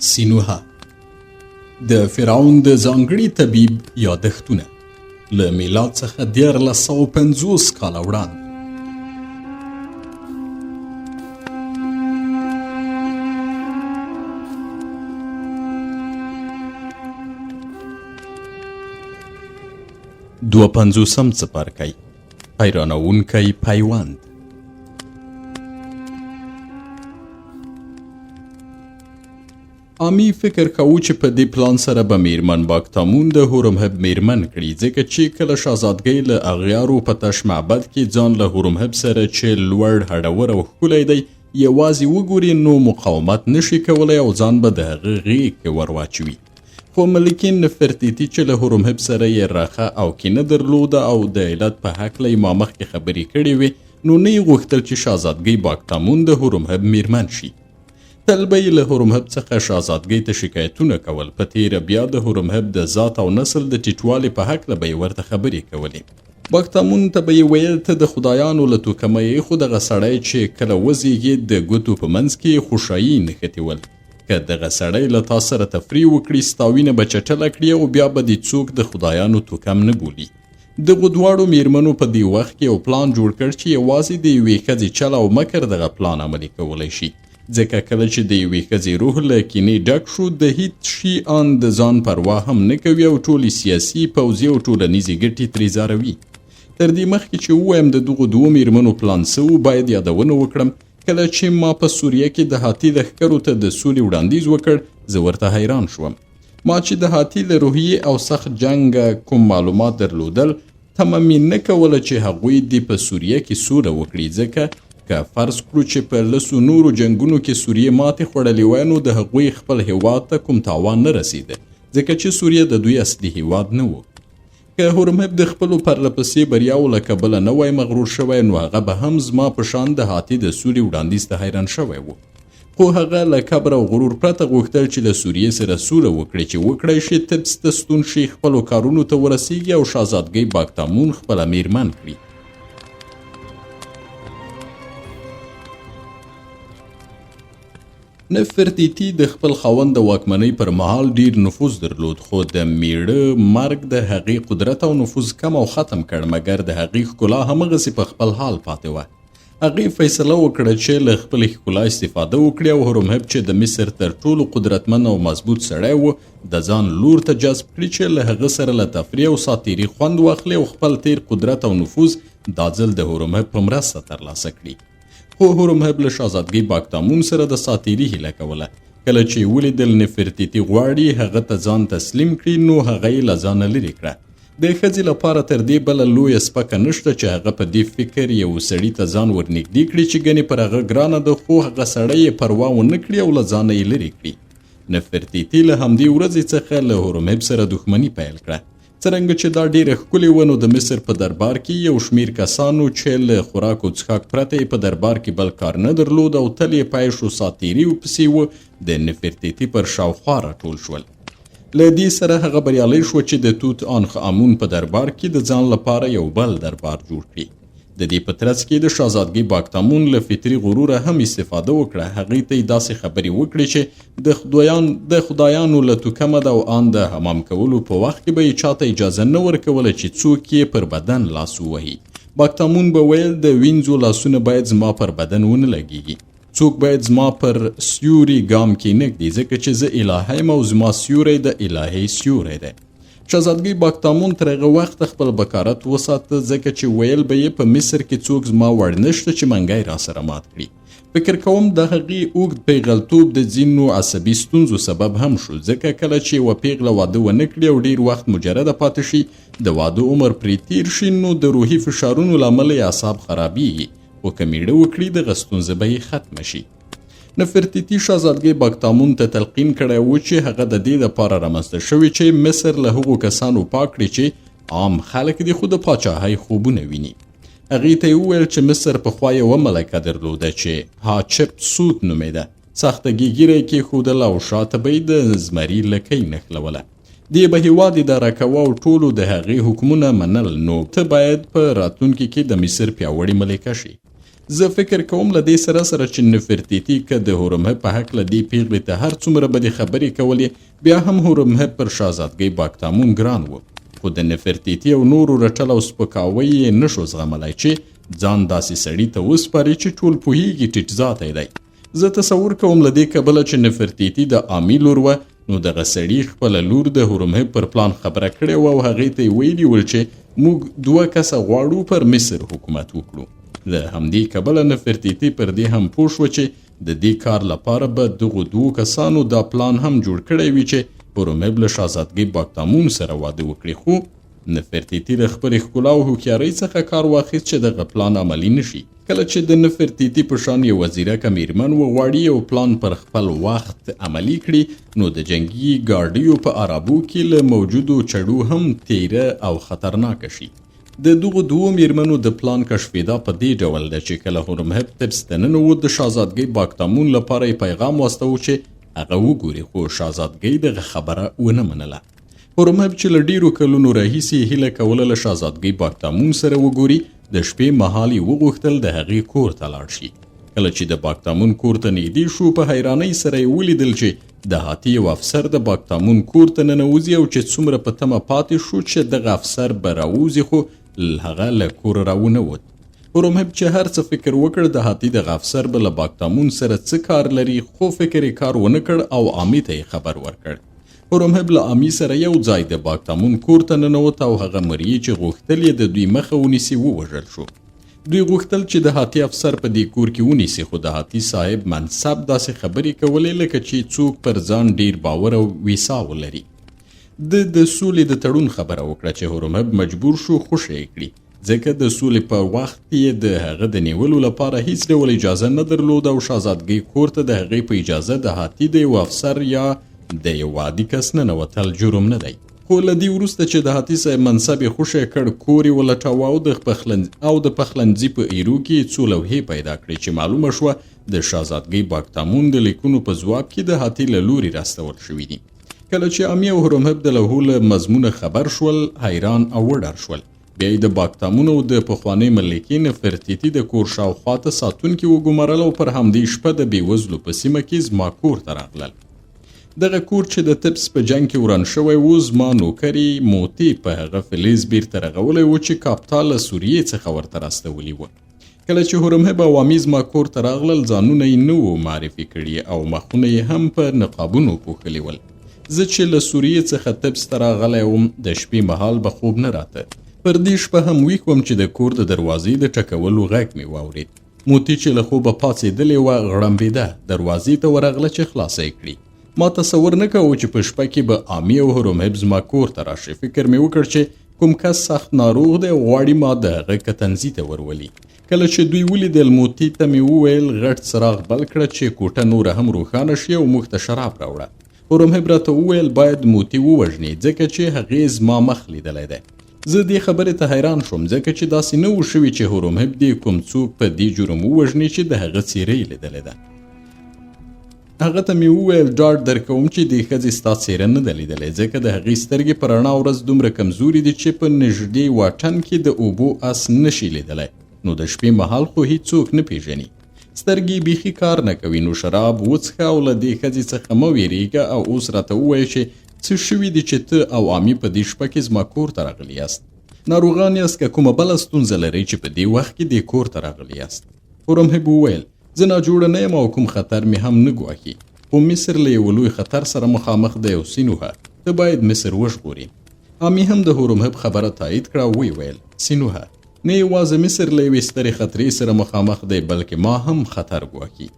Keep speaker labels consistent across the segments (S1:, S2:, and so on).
S1: سینوها د فرعون د ځانګړي طبیب یادښتونه له میلاد څخه 1450 کاله وړاندې. دوه پنځوسم څپرکی حیرانوونکی پیوند. آمی فکر کوو چې په دې پلان سره به میرمن باکتامون د هورمهب میرمن کړي، ځکه چې کله شهزادګۍ له اغیارو په تش معبد کې ځان له هورمهب سره چې لوړ هډور او ښکلی دی یوازې وګوري نو مقاومت نشي کولی او ځان به د هغه غیږ کې ور واچوي. خو ملکې نفرتیتي چې له هورمهب سره یې رخه او کینه درلوده او د علت په هکله یې ما مخکې خبرې کړې وې، نو نه یې غوښتل چې شهزادګۍ باکتامون د هورمهب میرمن شي. تل به یې له هورمهب څخه شهزادګۍ ته شکایتونه کول، په تیره بیا د هورمهب د ذات او نسل د ټیټوالي په هکله به یې ورته خبرې کولې. باکتامون ته به یې ویل ته د خدایانو له توکمه یې، خو دغه سړی چې کله وزیږي د ګوتو په منځ کې خوشایي نښتې ول. که دغه سړی له تا سره تفریح وکړي ستا وینه به چټله کړي او بیا به دې څوک د خدایانو توکم نه بولي. دغو دواړو میرمنو په دې وخت کې یو پلان جوړ کړ چې یوازې د یوې ښځې چل او مکر دغه پلان عملي کولی شي، ځکه کله چې د یوې ښځې روح له کینې ډک شو د هیڅ شي ان د ځان پروا هم نه کوي او ټولې سیاسي، پوځي او ټولنیزې ګټې ترې ځاروي. تر دې مخکې چې ووایم د دغو دوو میرمنو پلان څه و، باید یادونه وکړم کله چې ما په سوریه کې د هاتي لښکرو ته د سولې وړاندیز وکړ زه ورته حیران شوم. ما چې د هاتي له روحیې او سخت جنګه کوم معلومات درلودل تمه مې نه کوله چې هغوی دې په سوریه کې سوله وکړي، ځکه که فرض کړو چې په لسو نورو جنګونو کې سوریه ماتې خوړلې وای نو د هغوی خپل هیواد ته کوم تاوان نه رسیده، ځکه چې سوریه د دوی اصلي هیواد نه و. که هورمهب د خپلو پرلپسې بریاو له کبله نه وای مغرور شوی نو هغه به هم زما په شان د هاتي د سولې وړاندیز ته حیران شوی و. خو هغه له کبر او غرور پرته غوښتل چې له سوریې سره سوله وکړي چې وکړی شي تبس ته ستون شي، خپلو کارونو ته ورسیږي او شهزادګۍ باکتامون خپله میرمن کړي. نفرتیتي د خپل خاوند د واکمنۍ پر مهال ډیر نفوذ درلود، خو د میړه مرګ د هغې قدرت او نفوذ کم او ختم کړ، مګر د هغې ښکلا همغسې په خپل حال پاتې وه. هغې فیصله وکړه چې له خپلې ښکلا استفاده وکړي او هورمهب چې د مصر تر ټولو قدرتمن او مضبوط سړی و د ځان لور ته جذب کړي چې له هغه سره له تفریح او ساتیري خوند واخلي او خپل تیر قدرت او نفوذ دا ځل د هورمهب په مرسته ترلاسه کړي. خو هورمهب له شهزادګۍ باکتامون سره د ساتیري هیله کوله. کله چې ولیدل نفرتیتي غواړي هغه ته ځان تسلیم کړي نو هغه یې له ځانه لرې کړه. د ښځې لپاره تر دې بله لویه سپکه نشته چې هغه په دې فکر یو سړي ته ځان ورنږدې کړي چې ګنې پر هغه ګرانه ده، خو هغه سړی یې پروا ونه کړي او له ځانه یې لرې کړي. نفرتیتي له همدې ورځې څخه له هورمهب سره دښمني پیل کړه. څرنګه چې دا ډیره ښکلې وه نو د مصر په دربار کې یو شمیر کسانو چې له خوراک او څښاک پرته یې په دربار کې بل کار نه درلود او تل یې پیش و ساتیري پسې و د نفرتیتي پر شاوخوا راټول شول. له دې سره هغه بریالی شو چې د توت آنخ آمون په دربار کې د ځان لپاره یو بل دربار جوړ کړي. د دې په ترڅ کې د شهزادګۍ باکتامون له فطري غروره هم استفاده وکړه. هغې ته یې داسې خبرې وکړې چې د خدایانو له توکمه ده او ان د حمام کولو په وخت کې به یې چاته اجازه نه ورکوله چې څوک یې پر بدن لاس ووهي. باکتامون به ویل د وینځو لاسونه باید زما پر بدن ونه لګیږي، څوک باید زما پر سیوري ګام کې نږدي، ځکه چې زه الهه یم او زما سیوری د الهې سیوری دی. شهزادګۍ باکتامون تر هغه وخته خپل بکارت وساته، ځکه چې ویل به یې په مصر کې څوک زما وړ نشته چې منګی را سره مات کړي. فکر کوم د هغې اوږد پیغلتوب د ځینو عصبي ستونزو سبب هم شو، ځکه کله چې یوه پیغله واده ونه کړي او ډیر وخت مجرده پاتې شي د واده عمر پرې تیر شي نو د روحي فشارونو له امله یې اعصاب خرابیږي، خو که میړه وکړي دغه ستونزه به یې ختمه شي. نفرتیتي شهزادګۍ باکتامون ته تلقین کړی و چې هغه د دې لپاره رامنځته شوی چې مصر له هغو کسانو پاک کړي چې عام خلک دي خو د پاچاهۍ خوبونه ویني. هغې ته یې وویل چې مصر پخوا یوه ملکه درلوده چې هاچپ سوت نومېده. سخته ګیږیره یې کېښودله او شاته به یې د زمري لکۍ نښلوله. دې به هېواد اداره کوه او ټولو د هغې حکمونه منل، نو ته باید په راتلونکي کې د مصر پیاوړې ملکه شي. زه فکر کوم له دې سره سره چې نفرتیتي که د هورمهب په هکله دې پیغلې ته هر څومره بدې خبرې کولې بیا هم هورمهب پر شهزادګۍ باکتامون ګران و، خو د نفرتیتي او نورو رټل او سپکاوی یې نشو زغملی چې ځان داسې سړي ته وسپاري چې ټول پوهیږي ټیټ ذاتی دی. زه تصور کوم له دې کبله چې نفرتیتي د عامي لور وه نو دغه سړي خپله لور د هورمهب پر پلان خبره کړې وه او هغې ته یې ویلي ول چې موږ 2 کسه غواړو پر مصر حکومت وکړو. له همدې کبله نفرتیتي پر دې هم پوه شوه چې د دې کار لپاره به دغو 2 کسانو دا پلان هم جوړ کړی وي چې هورمهب له شهزادګۍ باکتامون سره واده وکړي، خو نفرتیتي له خپلې ښکلا او هوښیارۍ څخه کار واخیست چې دغه پلان عملي نشي. کله چې د نفرتیتي په شان یو وزیرکه میرمن وغواړي یو پلان پر خپل وخت عملي کړي نو د جنگي ګاډیو په عربو کې له موجودو چړو هم تیره او خطرناکه شي. د دغو 2 میرمنو د پلان کشفیدا په دې ډول ده چې کله هورمهب طبس ته ننوت د شهزادګۍ باکتامون لپاره یې پیغام واستوه چې هغه وګوري، خو شهزادګۍ دغه خبره ونه منله. هورمهب چې له ډیرو کلونو راهیسې هیله کوله له شهزادګۍ باکتامون سره وګوري د شپې مهال یې وغوښتل د هغې کور ته لاړ شي. کله چې د باکتامون کور ته نږدې شو په حیرانۍ سره یې ولیدل چې دهاتي یو افسر د باکتامون کور ته ننوځي او چې څومره په تمه پاتې شو چې دغه افسر به راوځي خو هغه له کوره راونه ووت. هورمهب چې هر څه فکر وکړ دهاتي دغه افسر به له باکتامون سره څه کار لري، خو فکر یې کار ونه کړ او عامي ته یې خبر ورکړ. هورمهب له عامي سره یو ځای د باکتامون کور ته ننوت او هغه مریی چې غوښتل یې د دوی مخه ونیسي ووژل شو. دوی غوښتل چې دهاتي افسر په دې کور کې ونیسي، خو دهاتي صاحب منصب داسې خبرې کولې لکه چې څوک پر ځان ډیر باور او ویسا ولري. د سولې د تړون خبره وکړه چې هورمهب مجبور شو خوشی یې کړي، ځکه د سولې په وخت یې د هغه د نیولو لپاره هیڅ ډول اجازه نه درلود او شهزادګۍ کور ته د هغې په اجازه دهاتي د یو افسر یا د یو عادي کس ننوتل جرم نه دی. خو له دې وروسته چې دهاتي صاحب منصب یې خوشی کړ کور یې ولټاوه او د پخلنځي په ایرو کې څو لوحې پیدا کړې چې معلومه شوه د شهزادګۍ باکتامون د لیکونو په ځواب کې دهاتي له لوري راستول شوي دي. کله چې عامي او هورمهب د لوحو له مضمونه خبر شول حیران او وډار شول. بیا یې د باکتامون او د پخوانۍ ملکې نفرتیتي د کور شاوخواته ساتونکي وګمارل او پر همدې شپه د بېوزلو په سیمه کې زما کور ته راغلل. دغه کور چې د طبس په جنګ کې وران شوی و زما نوکري موتی په هغه فلز بیرته رغولی و چې کاپتا له سوریې څخه ورته راستولي و. کله چې هورمهب او عامي زما کور ته راغلل ځانونه یې نه وو معرفي کړي او مخونه یې هم په نقابونو پوښلي ول. زه چې له سوریې څخه طبس ته راغلی وم د شپې مهال به خوب نه راته. پر دې شپه هم ویښ وم چې د کور د دروازې د ټکولو غږ مې واورېد. موتی چې له خوبه پاڅېدلې وه غړمبېده، دروازې ته ورغله چې خلاصه یې کړي. ما تصور نه کوو چې په شپه کې به عامي او هورمهب زما کور ته راشي. فکر مې وکړ چې کوم کس سخت ناروغ دی او غواړي ما د هغه کتنځي ته ورولي. کله چې دوی ولیدل موتی ته مې وویل غټ څراغ بل کړه چې کوټه نوره هم روښانه شي او موږ ته شراب راوړه. هورمهب راته وویل باید موتی ووژنې ځکه چې هغې زما مخ لیدلی دی. زه دې خبرې ته حیران شوم ځکه چې داسې نه و شوي چې هورمهب دې کوم څوک په دې جرم ووژني چې د هغه څیره یې لیدلې ده. هغه ته مې وویل ډاډ درکوم چې دې ښځې ستا څیره نه ده لیدلې ځکه د هغې سترګې په رڼا ورځ دومره کمزوري دي چې په نږدې واټن کې د اوبو اس نشي لیدلی، نو د شپې مهال خو هیڅوک نه پیژني. سترګې بیخي کار نه کوي، نو شراب وڅښه او له دې ښځې څخه مه ویرېږه او اوس راته ووایه چې څه شوي دي چې ته او عامي په دې شپه کې زما کور ته راغلي یاست. ناروغان یاست که کومه بله ستونزه لرئ چې په دې وخت کې دې کور ته راغلي یاست. هورمهب وویل زه ناجوړه نه یم او کوم خطر مې هم نه ګواښي، خو مصر له یو لوی خطر سره مخامخ دی او سینوهه ته باید مصر وژغوري. عامي هم د هورمهب خبره تایید کړه او ویل سینوهه نه یوازې مصر له یوې سترې خطرې سره مخامخ دی بلکې ما هم خطر ګواښي.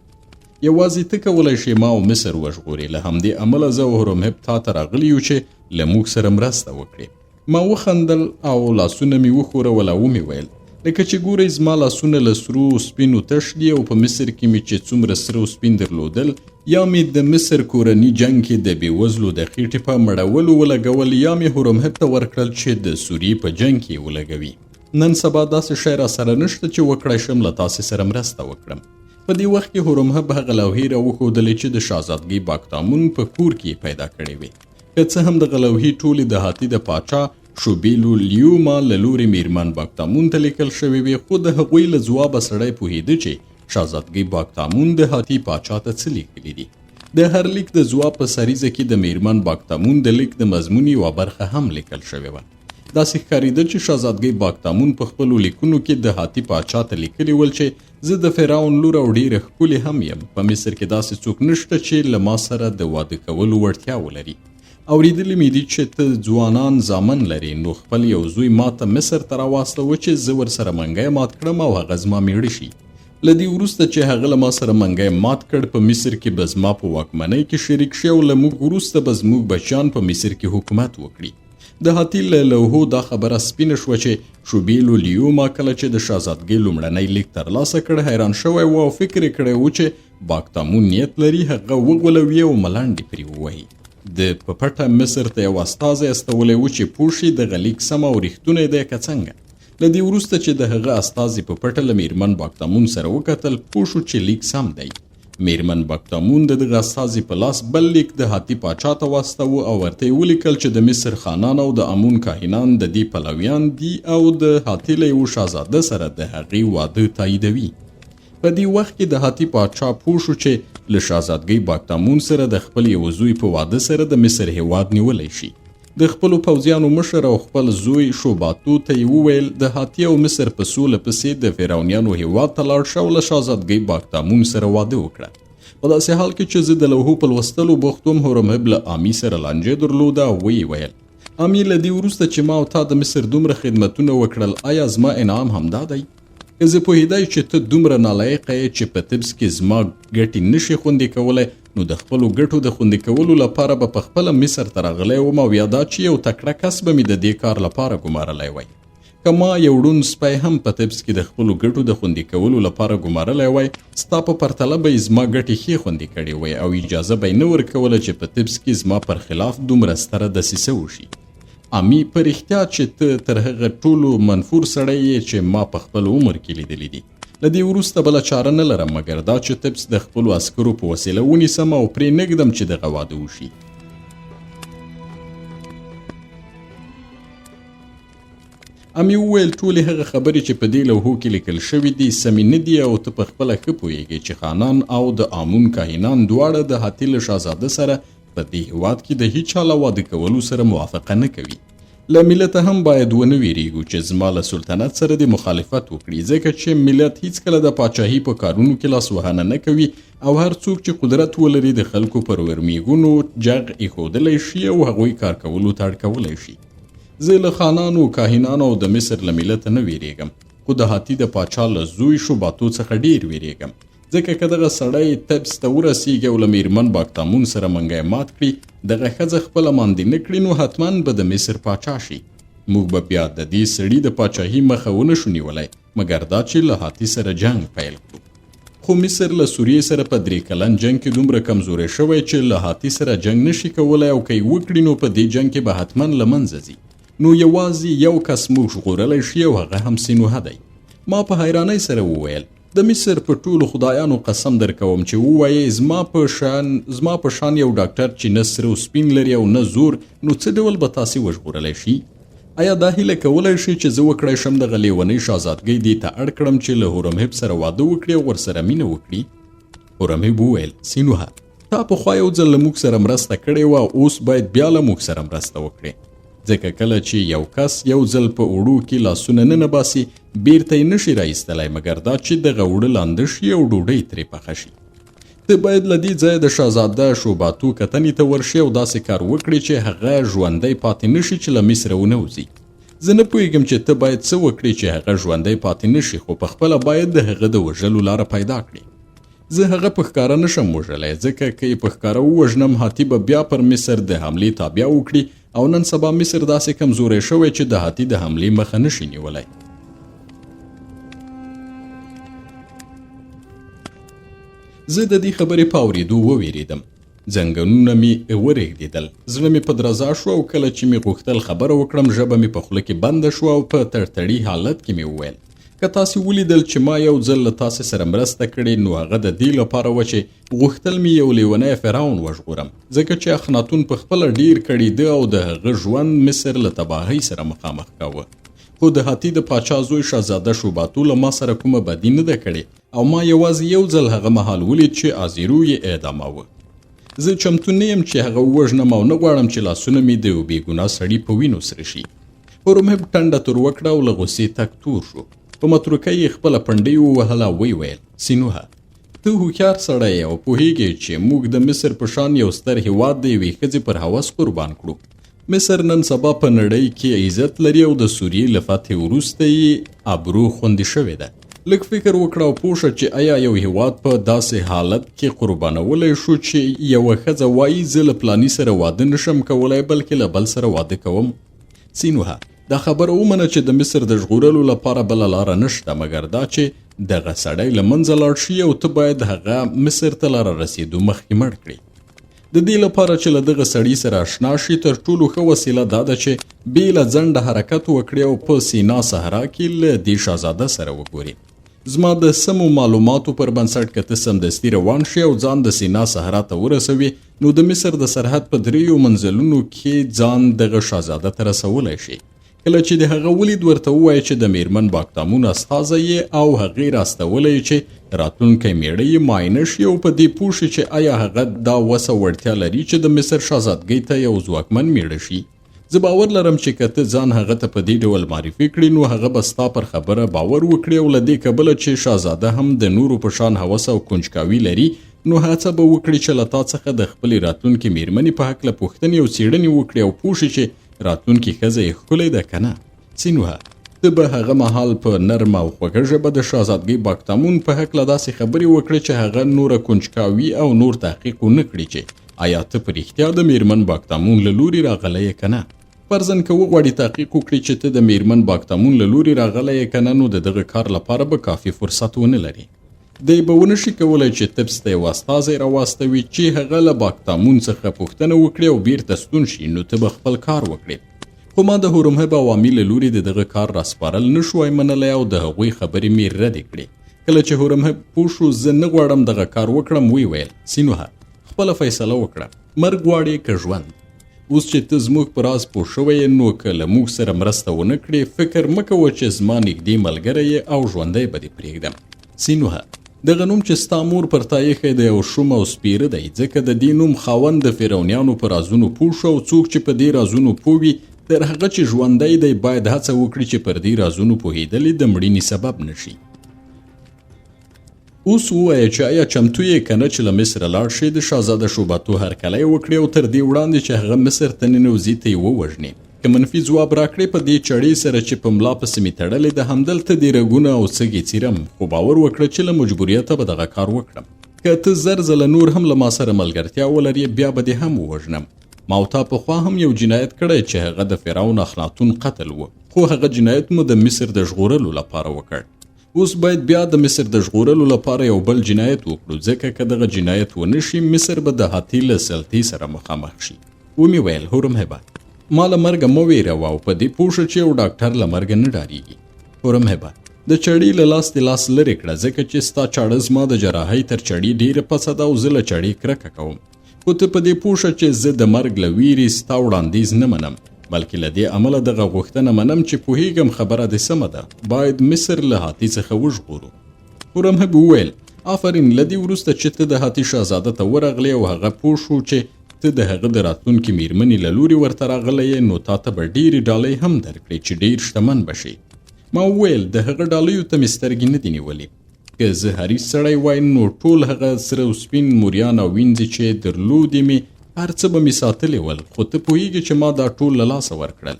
S1: یوازې ته کولی شې ما او مصر وژغوري. له همدې امله زه او هورمهب تا ته راغلي یو چې له موږ سره مرسته وکړې. ما وخندل او لاسونه مې وښورول او ومې ویل لکه چې ګورئ زما لاسونه له سرو سپینو تش دي او په مصر کې مې چې څومره سره او سپین درلودل یا مې د مصر کورني جنګ کې د بېوزلو د خېټې په مړولو ولګول یا مې هورمهب ته ورکړل چې د سوریې په جنګ کې ولګوي. نن سبا داسې شی راسره نشته چې وکړی شم له تاسې سره مرسته وکړم. په دې وخت کې هورمهب هغه لوحې راوښودلې چې د شهزادګۍ باکتامون په کور کې پیدا کړې وې. که څه هم دغه لوحې ټولې دهاتي د پاچا شوبیلو لیوما له لوري میرمن باکتامون ته لیکل شوی وي، خو د هغوی له ځوابه سړی پوهېده چې شهزادګۍ باکتامون د هاتي پاچا ته څه لیکلي دي. د هر لیک د ځواب په سریزه کې د میرمن باکتامون د لیک د مضمون یوه برخه هم لیکل شوې وه. داسې ښکارېده چې شهزادګۍ باکتامون په خپلو لیکونو کې د هاتي پاچا ته لیکلي ول چې زه د فرعون لور او ډېره ښکلې هم یم. په مصر کې داسې څوک نشته چې له ما سره د واده کولو وړتیا ولري. اورېدلي مې دي چې ته ځوانان زامن لرې، نو خپل یو زوی ما ته مصر ته راواستوه چې زه ورسره منګی مات کړم او هغه زما میړه شي. له دې وروسته چې هغه له ما سره منګی مات کړ، په مصر کې به زما په واکمنۍ کې شریک شي او له موږ وروسته به زموږ بچیان په مصر کې حکومت وکړي. د هاتي له لوحو دا خبره سپینه شوه چې شوبیلو لیوما کله چې د شهزادګۍ لومړنی لیک ترلاسه کړ حیران شوی و او فکر یې کړی و چې باکتامون نیت لري هغه وغولوي او ملنډې پرې ووهي. د په پټه مصر ته یو استازی استولی و چې پوه شي دغه لیک سم او ریښتونی دی که څنګه. له دې وروسته چې د هغه استازي په پټه له میرمن باکتامون سره وکتل، پوه شو چې لیک سم دی. میرمن باکتامون د دغه استازي په لاس بل لیک د هاتي پاچا ته واستوه او ورته یې ولیکل چې د مصر خانان او د امون کاهنان د دې پلویان دي او د هاتي له یوه شهزاده سره د هغې واده تاییدوي. په دې وخت کې د هاتي پاچا پوه شو چې له شهزادګۍ باکتامون سره د خپل یو زوی په واده سره د مصر هیواد نیولی شي. د خپلو پوځیانو مشر او خپل زوی شوباتو ته یې وویل د هاتي او مصر په سوله پسې د فرعونیانو هیواد ته لاړ شه او له شهزادګۍ باکتامون سره واده وکړه. په داسې حال کې چې زه د لوحو په لوستلو بوخت وم، هورمهب له امي سره لانجې درلوده او ویې ویل امي له دې وروسته چې ما او تا د مصر دومره خدمتونه وکړل، آیا زما انعام همدا دی؟ که زه پوهېدی چې ته دومره نالایقه یې چې په طبس کې زما ګټې نشي خوندي کولی، نو د خپلو ګټو د خوندي کولو لپاره به پخپله مصر ته راغلی وم او یا دا چې یو تکړه کس به مې د دې کار لپاره ګمارلی وی. که ما یو ړوند سپی هم په طبس کې د خپلو ګټو د خوندي کولو لپاره ګمارلی وی، ستا په پرتله به یې زما ګټې ښې خوندي کړې وی او اجازه به یې نه ورکوله چې په طبس کې زما پر خلاف دومره ستره دسیسه وشي. امي په رښتیا چې ته تر هغه ټولو منفور سړی یې چې ما په خپل عمر کې لیدلی دي. له دې وروسته بله چاره نه لرم مګر دا چې طبس د خپلو عسکرو په وسیله ونیسم او پرې نږدم چې دغه واده وشي. امي وویل ټولې هغه خبرې چې په دې لوحو کې لیکل شوي دي سمې نه دي او ته په خپله ښه پوهېږې چې خانان او د امون کاهنان دواړه د هاتي له شهزاده سره په دې هیواد کې د هیچ چا له واده کولو سره موافقه نه کوي. له ملته هم باید ونه ویریږو چې زما له سلطنت سره د مخالفت وکړي، ځکه چې ملت هیڅکله د پاچاهي په کارونو کې لاسوهنه نه کوي او هر څوک چې قدرت ولري د خلکو پر ورمیږونو جغ ایښودلی شي او هغوی کار کولو ته اړ کولی شي. زه له خانانو، کاهنانو او د مصر له ملته نه ویریږم، خو د هاتي د پاچا له زوی شوباتو څخه ډیر ویریږم، ځکه که دغه سړی طبس ته ورسیږي او له میرمن باکتامون سره منګی مات کړي، دغه ښځه خپله ماندې نه کړي، نو حتما به د مصر پاچا شي. موږ به بیا د دې سړي د پاچاهي مخه ونه شو نیولی مګر دا چې له هاتي سره جنگ پیل کړو. خو مصر له سوریې سره په 3 کلن جنگ کې دومره کمزوری شوی چې له هاتي سره جنگ نشي کولی او که یې وکړي نو په دې جنگ کې به حتما له منځه ځي. نو یوازې یو کس موږ ژغورلی شي او هغه هم سینوهه دی. ما په حیرانۍ سره وویل د مصر په ټولو خدایانو قسم درکوم چې ووایې زما په شان یو ډاکټر چې نه سره او سپین لري او نه زور، نو څه ډول به تاسې وژغورلی شي؟ آیا دا هیله کولی شي چې زه وکړی شم دغه لیونۍ شهزادګۍ دې ته اړ کړم چې له هورمهب سره واده وکړي او ورسره مینه وکړي؟ هورمهب وویل سینوهه، تا پخوا یو ځل له موږ سره مرسته کړې وه، اوس باید بیا له موږ سره مرسته وکړې، ځکه کله چې یو کس یو ځل په اوړو کې لاسونه نه نباسي بیرته یې نشي راایستلی مګر دا چې دغه اوړه لانده شي او ډوډۍ ترې پخه شي. ته باید له دې ځایه د شهزاده شوباتو کتنې ته ورشي او داسې کار وکړي چې هغه ژوندی پاتې نشي چې له مصره ونه وځي. زه نه پوهېږم چې ته باید څه وکړي چې هغه ژوندی پاتې نشي، خو پخپله باید د هغه د وژلو لاره پیدا کړي. زه هغه په ښکاره نشم وژلی، ځکه که یې په ښکاره ووژنم هاتي به بیا پر مصر د حملې تابیا وکړي او نن سبا مصر داسې کمزوری شوی چې د هاتي د حملې مخه نشي نیولی. زه د دې خبرې په اورېدو وویرېدم، زنګنونه مې ورېږدېدل، زړه مې په درزا شو او کله چې مې غوښتل خبره وکړم ژبه مې په خوله کې بنده شوه او په تړتړي حالت کې مې وویل که تاسې ولیدل چې ما یو ځل له تاسې سره مرسته کړې نو هغه د دې لپاره و چې غوښتل مې یو لیونی فرعون وژغورم ځکه چې اخناتون په خپله ډیر کړېده او د هغه ژوند مصر له تباهۍ سره مخامخ کاوه. خو د هاتي د پاچا زوی شهزاده شوباتو له ما سره کومه بدي نه ده کړې او ما یوازې یو ځل هغه مهال ولید چې آزیرو یې اعداماوه. زه چمتو نه یم چې هغه ووژنم او نه غواړم چې لاسونه مې د یو بېګناه سړي په وینو سره شي. هورمهب ټنډه تور وکړه او له غوسې تک تور شو. په متروکه یې خپله پنډۍ ووهله او ویې ویل سینوهه ته هوښیار سړی یې او پوهېږې چې موږ د مصر په شان یو ستر هېواد د یوې ښځې پر هوس قربان کړو. مصر نن سبا په نړۍ کې عزت لري او د سوریې له فتحې وروسته یې ابرو خوندي شوې ده. لږ فکر وکړه او پوه شه چې آیا یو هېواد په داسې حالت کې قربانولی شو چې یوه ښځه وایي زه له پلاني سره واده نشم کولی بلکې له بل سره واده کوم. سینوهه دا خبره ومنه چې د مصر د ژغورلو لپاره بله لاره نشته مګر دا چې دغه سړی له منځه لاړ شي او ته باید هغه مصر ته له رارسېدو مخکې مړ کړې. د دې لپاره چې له دغه سړي سره اشنا شي تر ټولو ښه وسیله دا ده چې بې له ځنډه حرکت وکړي او په سینا صحرا کې له دې شهزاده سره وګوري. زما د سمو معلوماتو پر بنسټ که ته سمدستي روان شي او ځان د سینا صحرا ته ورسوي نو د مصر د سرحد په 3 منزلونو کې ځان دغه شهزاده ته رسولی شي. کله چې د هغه ولید ورته ووایي چې د میرمن باکتامون استازی یې او هغې راستولی چې راتلونکی میړه یې معاینه شي او په دې پوه شي چې آیا هغه دا وسه وړتیا لري چې د مصر شهزادګۍ ته یو ځواکمن میړه شي. زه باور لرم چې که ته ځان هغه ته په دې ډول معرفي کړي نو هغه به ستا پر خبره باور وکړي او له دې کبله چې شهزاده هم د نورو په شان هوس او کنجکاوي لري نو هڅه به وکړي چې له تا څخه د خپلې راتلونکې میرمنې په هکله پوښتنې او څېړنې وکړي او پوه شي چې راتلونکې ښځه یې ښکلی ده که نه. سینوهه ته به هغه مهال په نرمه او خوږه ژبه د شهزادګۍ باکتامون په هکله داسې خبرې وکړي چې هغه نوره کنجکاوي او نور تحقیق ونه کړي چې آیا ته په رښتیا د میرمن باکتامون له لوري راغلی یې که نه. فرضاً که وغواړي تحقیق وکړي چې ته د میرمن باکتامون له لوري راغلی یې که نه نو د دغه کار لپاره به کافي فرصت ونه لري. دی به ونه شي کولی چې تبس ته یو استازی راواستوي چې هغه له باکتامون څخه پوښتنه وکړي او بیرته ستون شي نو ته به خپل کار وکړي. خو ما د هورمهب عوامي له لوري د دغه کار راسپارل نه شوای منلی او د هغوی خبرې مې ردې کړې. کله چې هورمهب پوه شو زه نه غواړم دغه کار وکړم ویې ویل سینوهه خپله فیصله وکړه مرګ غواړې که ژوند. اوس چې ته زموږ په راز پوه شوی یې نو که له موږ سره مرسته ونه کړې فکر مه کوه چې زما نږدې ملګری یې او ژوندی به دې پرېږدم. سینوهه دغه نوم چې ستا مور پر تا ایښی دی یو شوم او سپیره دی ځکه د دې نوم خاوند د فرعونیانو په رازونو پوه شو او څوک چې په دې رازونو پوه وي تر هغه چې ژوندی دی باید هڅه وکړي چې پر دې رازونو پوهېدل د مړینې سبب نشي. اوس ووایه چې آیا چمتو یې که نه چې له مصره لاړ شي د شهزاده شوباتو هرکلی وکړي او تر دې وړاندې چې هغه مصر ته ننوځي ته یې ووژني. که منفي ځواب راکړې په دې چړې سره چې په ملا پسې مې تړلې ده همدلته دې رګونه او سږي څیرم خو باور وکړه چې له مجبوریته به دغه کار وکړم. که ته زر ځله نور هم له ما سره ملګرتیا ولرې بیا به دې هم ووژنم. ما او تا پخوا هم یو جنایت کړی چې هغه د فرعون اخناتون قتل و خو هغه جنایت مو د مصر د ژغورلو لپاره وکړ. اوس باید بیا د مصر د ژغورلو لپاره یو بل جنایت وکړو ځکه که دغه جنایت ونه شي مصر به د هاتي له سلطې سره مخامخ شي. ومې ویل هورمهبه ما له مرګه مه ویروه او په دې پوه شه چې یو ډاکټر له مرګه نه ډارېږي. هورمهبه د چړې له لاس دې لاس لرې کړه ځکه چې ستا چاړه زما د جراحۍ تر چړې ډېره پڅه ده او زه له چړې کرکه کوم. خو ته په دې پوه شه چې زه د مرګ له ویرې ستا وړاندیز نه منم بلکې له دې امله دغه غوښتنه منم چې پوهېږم خبره دې سمه ده باید مصر له هاتي څخه وژغورو. هورمهب وویل آفرین له دې وروسته چې ته د هاتي شهزاده ته ورغلې او هغه پوه شو چې ته د هغه د راتلونکې میرمنې له لوري ورته راغلی یې نو تا ته به ډېرې ډالۍ هم درکړې چې ډېر شتمن به شي. ما وویل د هغه ډالیو ته مې سترګې نه دي نیولې. که زه حریص سړی وای نو ټول هغه سره او سپین موریان او وینځې چې درلودې مې هر څه به مې ساتلې ول خو ته پوهېږې چې ما دا ټول له لاسه ورکړل.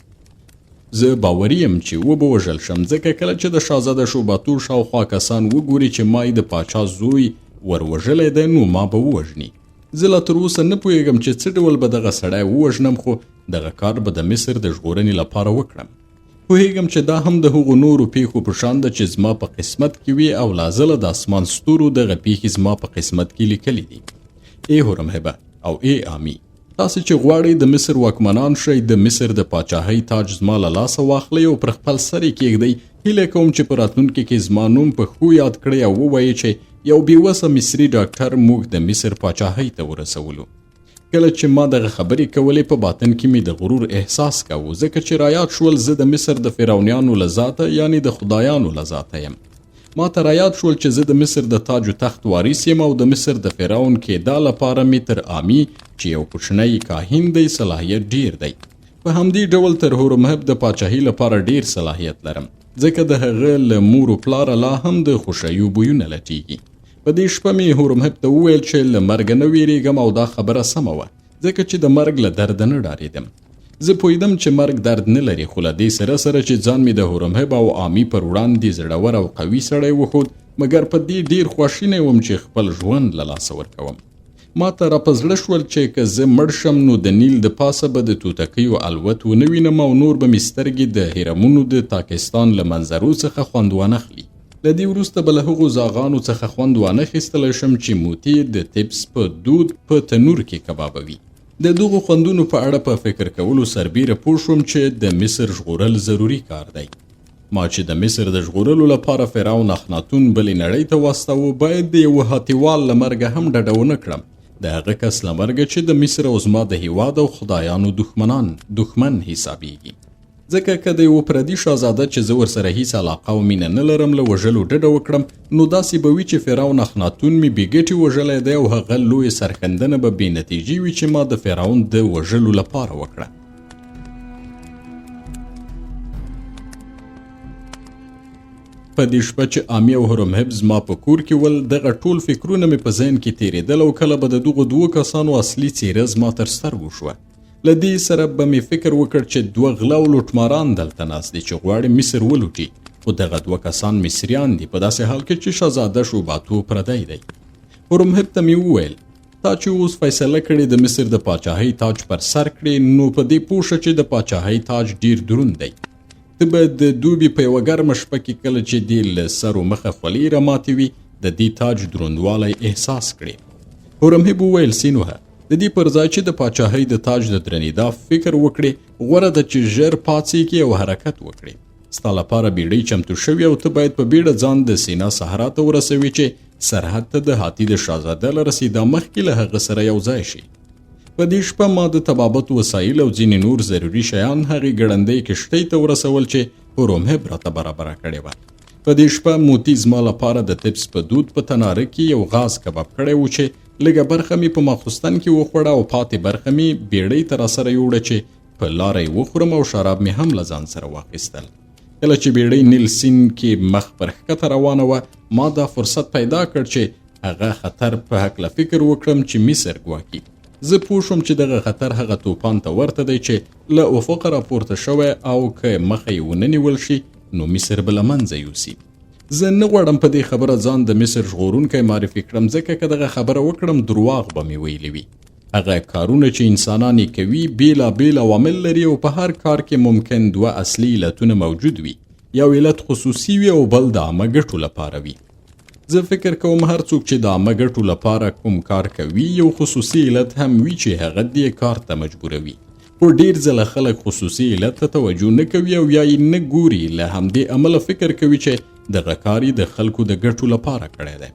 S1: زه باوري یم چې وبه وژل شم ځکه کله چې د شهزاده شوباتو شاوخوا کسان وګوري چې ما یې د پاچا زوی وروژلی دی نو ما به ووژني. زه لا تر اوسه نه پوهېږم چې څه ډول به دغه سړی ووژنم خو دغه کار به د مصر د ژغورنې لپاره وکړم. پوهېږم چې دا هم د هغو نورو پیښو په شان ده چې زما په قسمت کې وي او لازله د اسمان ستورو دغه پیښې زما په قسمت کې لیکلي دي. ای هورمهبه او ای آمی تاسې چې غواړئ د مصر واکمنان شئ د مصر د پاچاهۍ تاج زما له لاسه واخلئ او پر خپل سر یې کېږدئ هیله کوم چې په راتلونکي کې زما نوم په ښو یاد کړئ او ووایي چې یو بېوسه مصري ډاکټر موږ د مصر پاچاهۍ ته ورسولو. کله چې ما دغه خبرې کولې په باطن کې مې د غرور احساس کوو، ځکه چې رایاد شول زه د مصر د فرعونیانو له ذاته یعنی د خدایانو له ذاته یم. ما ته رایاد شول چې زه د مصر د تاج و تخت وارث یم او د مصر د فرعون کېدا لپاره مې تر آمی چې یو کوچنی کاهن دی صلاحیت ډیر دی. په همدې ډول تر هورمهب د پاچاهۍ لپاره ډیر صلاحیت لرم، ځکه د هغه له مور و پلاره لا هم د خوشیو بویونه لټیږي. په دې شپه مې هورمهب ته وویل چې له مرګه نه ویریږم او دا خبره سمه وه، ځکه چې د مرګ له درده نه ډارېدم. زه پوهېدم چې مرګ درد نه لري، خو له دې سره چې ځان مې د هورمهب او آمی پر وړاندې زړور او قوي سړی وښود، مګر په دې ډېر خواشینی وم چې خپل ژوند له لاسه ورکوم. ما ته را په زړه شول چې که زه مړ شم نو د نیل د پاسه به د توتکیو الوت ونه وینم او نور به مې سترګې د هرمونو د تاکستان له منظرو څخه خوند وانخلي. له دې وروسته به له هغو زاغانو څخه خوند وانخیستلی شم چې موتی د تبس په دود په تنور کې کبابوي. د دغو خوندونو په اړه په فکر کولو سربیره پوه شوم چې د مصر ژغورل ضروري کار دی. ما چې د مصر د ژغورلو لپاره فرعون اخناتون بلې نړۍ ته واستاوه، باید د یوه هاتیوال له مرګه هم ډډه ونه کړم، د هغه کس له مرګه چې د مصر او زما د هیواد او خدایانو دښمن حسابیږي. ځکه که د یو پردي شهزاده چې زه ورسره هیڅ علاقه او مینه نه لرم له وژلو ډډه وکړم، نو داسې به وي چې فرعون اخناتون مې بې ګټې وژلی دی او هغه لویې سرښندنه به بې نتیجې وي چې ما د فرعون د وژلو لپاره وکړه. په دې شپه چې آمی او هورمهب زما په کور کې ول، دغه ټول فکرونه مې په ذهن کې تېرېدل او کله به د دغو دوو کسانو اصلي څېره زما تر سترګو شوه. له دې سره به مې فکر وکړ چې دوه غله او لوټماران دلته ناست دي چې غواړي مصر ولوټي، خو دغه دوه کسان مصریان دي، په داسې حال کې چې شهزاده شوباتو پردی دی. هورمهب ته مې وویل تا چې اوس فیصله کړې د مصر د پاچاهۍ تاج پر سر کړې، نو په دې پوه شه چې د پاچاهۍ تاج ډیر دروند دی. ته به د دوبي په یوه ګرمه شپه کې کله چې دې له سر و مخه خولې راماتې وي د دې تاج دروندوالی احساس کړې. هورمهب وویل سینوهه، د دې پر ځای چې د پاچاهۍ د تاج د درنېدا فکر وکړې، غوره ده چې ژر پاڅېږې او حرکت وکړې. ستا لپاره بیړۍ چمتو شوې او ته باید په بیړه ځان د سینا صحرا ته ورسوي چې سرحد ته د هاتي د شهزاده له رسېدا مخکې له هغه سره یو ځای شي. په دې شپه ما د طبابت وسایل او ځینې نور ضروري شیان هغې ګړندۍ کښتۍ ته ورسول چې هورمهب راته برابره کړې وه. په دې شپه موتی زما لپاره د تبس په دود په تناره کې یو غاز کباب کړی و چې لږه برخه مې په ماخوستن کې وخوړه او پاتې برخه مې بیړۍ ته راسره یوړه چې په لاره یې وخورم او شراب مې هم له ځان سره واخیستل. کله چې بیړۍ نیل سیند کې مخ پر ښکته روانه وه، ما دا فرصت پیدا کړ چې هغه خطر په هکله فکر وکړم چې مصر ګواکي. زه پوه شوم چې دغه خطر هغه توپان ته ورته دی چې له افقه راپورته شوی او که مخه یې ونه نیول شي نو مصر به له منځه یوسي. زه نه غواړم په دې خبره ځان د مصر ژغورونکی معرفي کړم، ځکه که دغه خبره وکړم دروغ به مې ویلي وي. هغه کارونه چې انسانان یې کوي بېلابېل عوامل لري او په هر کار کې ممکن دوه اصلي علتونه موجود وي، یو علت خصوصي وي او بل د عامه ګټو لپاره وي. زه فکر کوم هر څوک چې د عامه ګټو لپاره کوم کار کوي یو خصوصي علت هم وي چې هغه دې کار ته مجبوروي، خو ډیر ځله خلک خصوصي علت ته توجه نه کوي او یا یې نه ګوري، له همدې امله فکر کوي چې دغه کار یې د خلکو د ګټو لپاره کړی دی.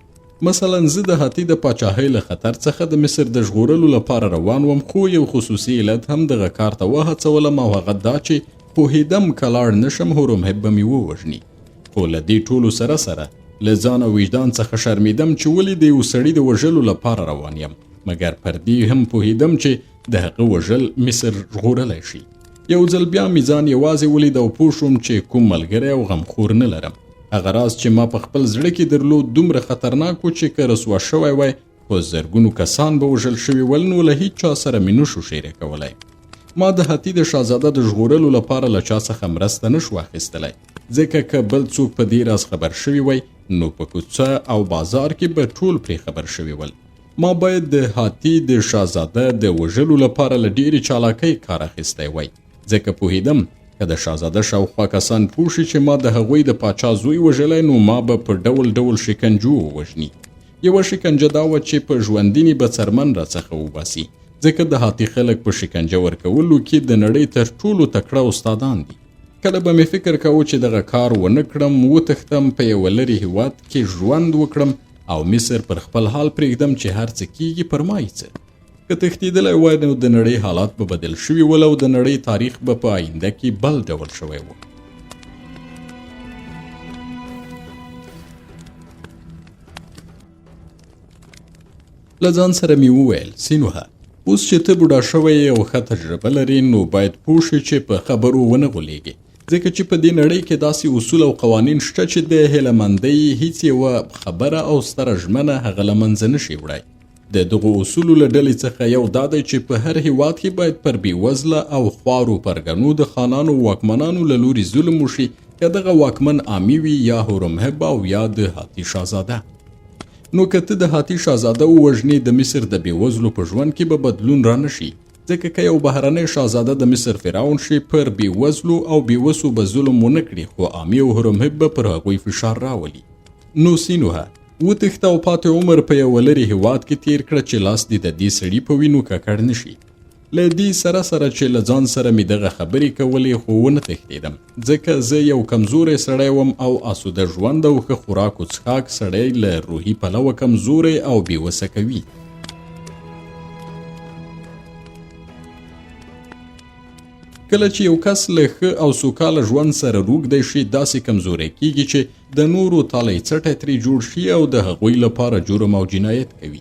S1: مثلا زه د هاتي د پاچاهۍ له خطر څخه د مصر د ژغورلو لپاره روان وم، خو یو خصوصي علت هم دغه کار ته وهڅولم او هغه دا چې پوهېدم که لاړ نشم هورمهب به مې ووژني. خو له دې ټولو سره له ځان او وجدان څخه شرمېدم چې ولې د یو سړي د وژلو لپاره روان یم، مګر پر دې هم پوهېدم چې د هغه وژل مصر ژغورلی شي. یو ځل بیا مې ځان یوازې ولید او پوه شوم چې کوم ملګری او غمخور نه لرم. هغه راز چې ما په خپل زړه کې درلود دومره خطرناک و چې که رسوا شوی وای خو زرګونو کسان به وژل شوي ول، نو له هیڅ چا سره مې نشو شریکولی. ما د هاتي د شهزاده د ژغورلو لپاره له چا څخه مرسته نشو اخیستلی، ځکه که بل څوک په دې راز خبر شوي وای نو په کوڅه او بازار کې به ټول پرې خبر شوي ول. ما باید د هاتي د شهزاده د وژلو لپاره له ډېرې چالاکۍ کار اخیستی وای، ځکه پوهېدم که د شهزاده شاوخوا کسان پوه شي چې ما د هغوی د پاچا زوی وژلی نو ما به په ډول ډول شکنجو ووژني. یوه شکنجه دا وه چې په ژوندینې به څرمن راڅخه وباسي، ځکه د هاتي خلک په شکنجه ورکولو کې د نړۍ تر ټولو تکړه استادان دي. کله به مې فکر کاوه چې دغه کار ونه کړم، وتښتم، په یوه لرې هېواد کې ژوند وکړم او مصر پر خپل حال پرېږدم چې هر څه کیږي پر ما یې څه. که تښتېدلی وای نو د نړۍ حالات به بدل شوي ول او د نړۍ تاریخ به په آینده کې بل ډول شوی و. له ځان سره مې وویل سینوهه، اوس چې ته بوډا شوی او ښه تجربه لرې نو باید پوه شې چې په خبرو ونه غولېږې، ځکه چې په دې نړۍ کې داسې اصول او قوانین شته چې د هیلهمندۍ هیڅ یوه خبره او ستره ژمنه هغه له منځه نشي وړی. د دغو اصولو له ډلې څخه یو دا دی چې په هر هیواد کې باید پر بېوزله او خوارو پرګنو د خانانو واکمنانو له لوري ظلم وشي، که دغه واکمن عامي وي یا هورمهب او یا د هاتي شاهزاده. نو که ته د هاتي شاهزاده ووژنې د مصر د بېوزلو په ژوند کې به بدلون را نشي، ځکه که یو بهرنی شاهزاده د مصر فرعون شي پر بېوزلو او بېوسو به ظلم ونه کړي، خو عامي او هورمهب به پر هغوی فشار راولي. نو سینوهه، وتښته او پاتې عمر په یوه لرې هېواد کې تیر کړه چې لاس دې د دې سړي په وینو ککړ نشي. له دې سره چې له ځان سره مې دغه خبرې کولې، خو ونه تښتېدم، ځکه زه یو کمزوری سړی وم او آسوده ژوند او ښه خوراک و څښاک سړی له روحي پلوه کمزوری او بېوسه کوي. کله چې یو کس له ښه او سوکاله ژوند سره روږدی شي، داسې کمزوری کیږي چې د نورو تالی څټی ترې جوړ شي او د هغوی لپاره جرم او جنایت کوي.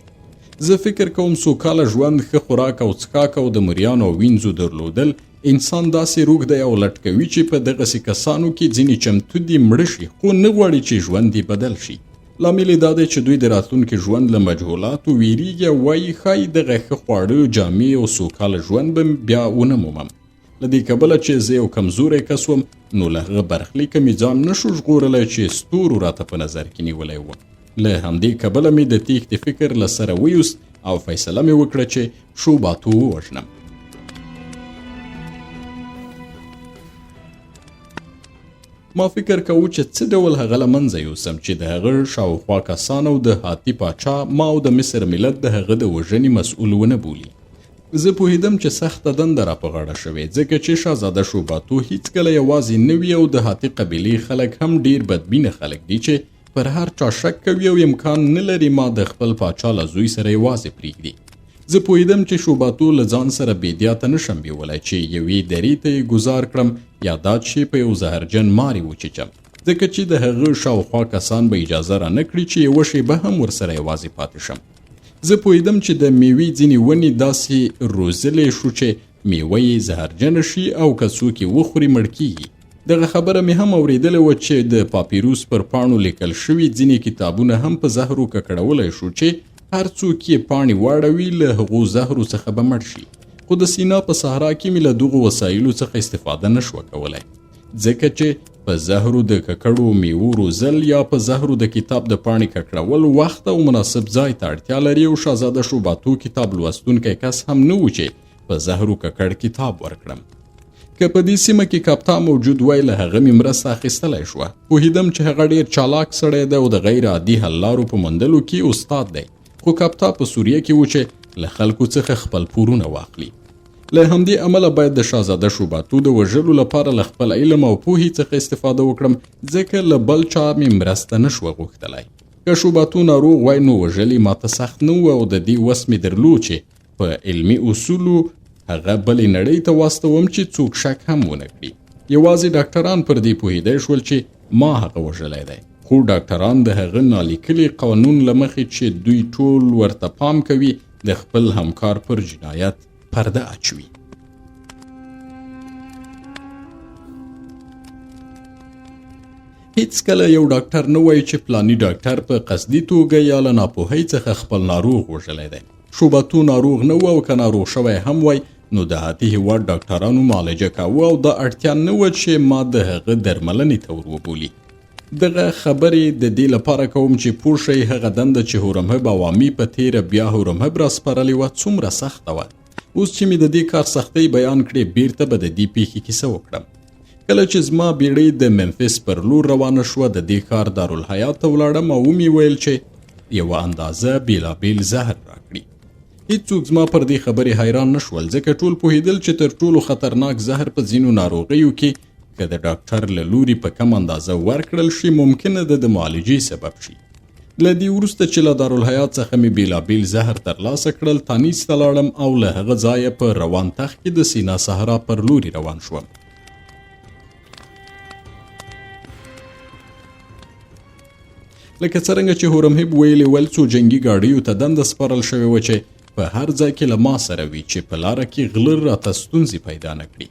S1: زه فکر کوم سوکاله ژوند، ښه خوراک او څښاک او د مریانو او وینځو درلودل انسان داسې روږدی او لټ کوي چې په دغسې کسانو کې ځینې چمتو دي مړه شي، خو نه غواړي چې ژوند یې بدل شي. لامل یې دا دی چې دوی د راتلونکي ژوند له مجهولاتو ویریږي او وایي ښایي دغه ښه خواړه، جامې او سوکاله ژوند به بیا ونه مومم. له دې کبله چې زه یو کمزوری کس وم، نو له هغه برخلیکه مې ځان نشو ژغورلی چې ستورو راته په نظر کې نیولی وم. له همدې کبله مې د تېښتې فکر له سره ویوست او فیصله مې وکړه چې شوباتو ووژنم. ما فکر کوو چې څه ډول هغه له منځه یوسم چې د هغه شاوخوا کسان او د هاتي پاچا ما او د مصر ملت د هغه د وژنې مسؤل ونه بولي. زه پوهېدم چې سخته دنده را په غاړه شوې، ځکه چې شاهزاده شوباتو هیڅکله یوازې نه وي او د هاتي قبیلې خلک هم ډیر بدبینه خلک دي چې پر هر چا شک کوي او امکان نه لري ما د خپل پاچا له زوی سره یوازې پرېږدي. زه پوهېدم چې شوباتو له ځان سره بیدیاته نشم بیولی چې یوې درې ته یې ګزار کړم یا دا چې په یو زهرجن مار یې وچیچم، ځکه چې د هغه شاوخوا کسان به اجازه را نه کړي چې یوه شیبه هم ورسره یوازې پاتې شم. زه پوهېدم چې د میوې ځینې ونې داسې روزلی شو چې میوه یې زهرجنه شي او که څوک یې وخوري مړ کیږي. دغه خبره مې هم اورېدلې وه چې د پاپیروس پر پاڼو لیکل شوي ځینې کتابونه هم په زهرو ککړولی شو چې هر څوک یې پاڼې واړوي له هغو زهرو څخه به مړ شي. خو د سینا په صحرا کې مې له دغو وسایلو څخه استفاده نه شوه کولی، ځکه چې په زهرو د ککړو میوو روزل یا په زهرو د کتاب د پاڼې ککړول وخت او مناسب ځای ته اړتیا لري او شاهزاده شوباتو کتاب لوستونکی کس هم نه و چې په زهرو ککړ کتاب ورکړم. که په دې سیمه کې کاپتا موجود وای، له هغه مې مرسته اخیستلی شوه. پوهېدم چې هغه ډېر چالاک سړی دی او د غیر عادي حل لارو په موندلو کې استاد دی، خو کاپتا په سوریه کې و چې له خلکو څخه خپل پورونه واخلي. له همدې امله باید د شاهزاده شوباتو د وژلو لپاره له خپل علم او پوهې څخه استفاده وکړم، ځکه له بل چا مې مرسته نه شوه غوښتلی. که شوباتو ناروغ وای نو وژل یې ماته سخت نه و او د دې وس مې درلود چې په علمي اصولو هغه بلې نړۍ ته واستوم چې څوک شک هم ونه کړي. یوازې ډاکټران پر دې پوهېدی شول چې ما هغه وژلی دی، خو ډاکټران د هغه نالیکلي قانون له مخې چې دوی ټول ورته پام کوي د خپل همکار پر جنایت پرده اچوي. هیڅ کله یو ډاکټر نه وایي چې پلانی ډاکټر په قصدي توګه یا له ناپوهۍ څخه خپل ناروغ وژلی دی. شوباتو ناروغ نه و او که ناروغ شوی هم وای نو د هاتي هېواد ډاکټرانو معالجه کاوه او دا اړتیا نه وه چې ما د هغه درملنې ته ور وبولي. دغه خبرې د دې لپاره کوم چې پوه شئ هغه دنده چې هورمهب عوامي په تیره بیا هورمهب را سپارلې وه څومره سخته وه. اوس چې مې د دې کار سختۍ بیان کړې، بیرته به د دې پیښې کیسه وکړم. کله چې زما بیړۍ د منفس پر لور روانه شوه، د دې ښار دارالحیات ته ولاړم او ومې ویل چې یوه اندازه بېلابېل زهر راکړي. هیڅوک زما پر دې خبرې حیران نه شول، ځکه ټول پوهېدل چې تر ټولو خطرناک زهر په ځینو ناروغیو کې که د ډاکټر له لوري په کم اندازه ورکړل شي ممکنه ده د معالجې سبب شي. له دې وروسته چې له دارالحیات څخه مې بیلابیل زهر ترلاسه کړل تانیس ته لاړم او له هغه ځایه په روان تخت کې د سینا صحرا پر لوري روان شوم. لکه څرنګه چې هورمهب ویلي ول څو جنګي ګاډیو ته دنده سپارل شوې وه چې په هر ځای کې له ما سره وي چې په لاره کې غله راته ستونزې پیدا نه کړي.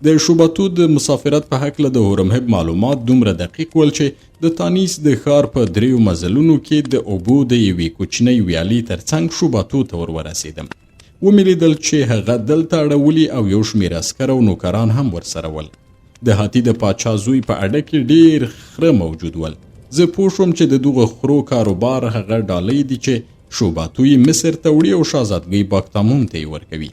S1: د شوباتو د مسافرت په هکله د هورمهب معلومات دومره دقیق ول چې د تانیس د ښار په 3 مزلونو کې د اوبو د یوې کوچنۍ ویالې ترڅنګ شوباتو ته ورسېدم. ومې لیدل چې هغه دلته اړولي او یو شمېر عسکر او نوکران هم ورسره ول. د هاتي د پاچا زوی په اډه کې ډېر خره موجود ول. زه پوه شوم چې د دغه خرو کاروبار هغه ډالۍ دي چې شوباتو یې مصر ته وړي او شهزادګۍ باکتامون ته یې ورکوي.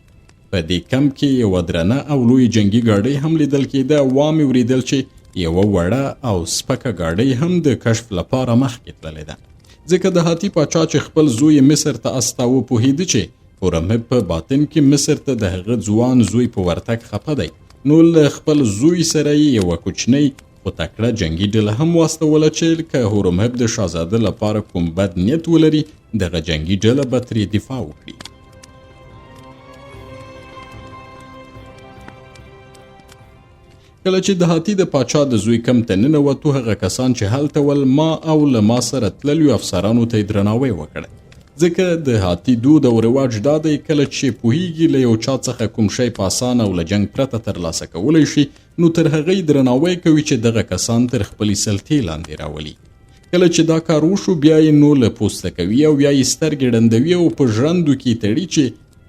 S1: په دې کمپ کې یوه درنه او لوی جنګي ګاډۍ هم لیدل کېده. وامې وریدل چې یوه وړه او سپکه ګاډۍ هم د کشف لپاره مخکې تللې ده. ځکه د هاتي پاچا چې خپل زوی مصر ته استاوه پوهېده چې هورمهب په باطن کې مصر ته د هغه ځوان زوی په ورتګ خفه دی، نو له خپل زوی سره یې یوه کوچنۍ خو تکړه جنګي ډله هم واستوله چې که هورمهب د شهزاده لپاره کوم بد نیت ولري دغه جنګي ډله به ترې دفاع وکړي. کله چې د هاتي د پاچا د زوی کم ته ننوتو هغه کسان چې هلته ول ما او له ما سره تللیو افسرانو ته یې درناوی وکړی. ځکه د هاتي دود او رواج دا دی کله چې پوهیږي له یو چا څخه کوم شی په اسانه او له جنګ پرته ترلاسه کولی شي نو تر هغه یې درناوی کوي چې دغه کسان تر خپلې سلطې لاندې راولي. کله چې دا کار وشو بیا یې نو له پوسته کوي او یا یې سترګې ډندوي او په ژرندو کې تړي چې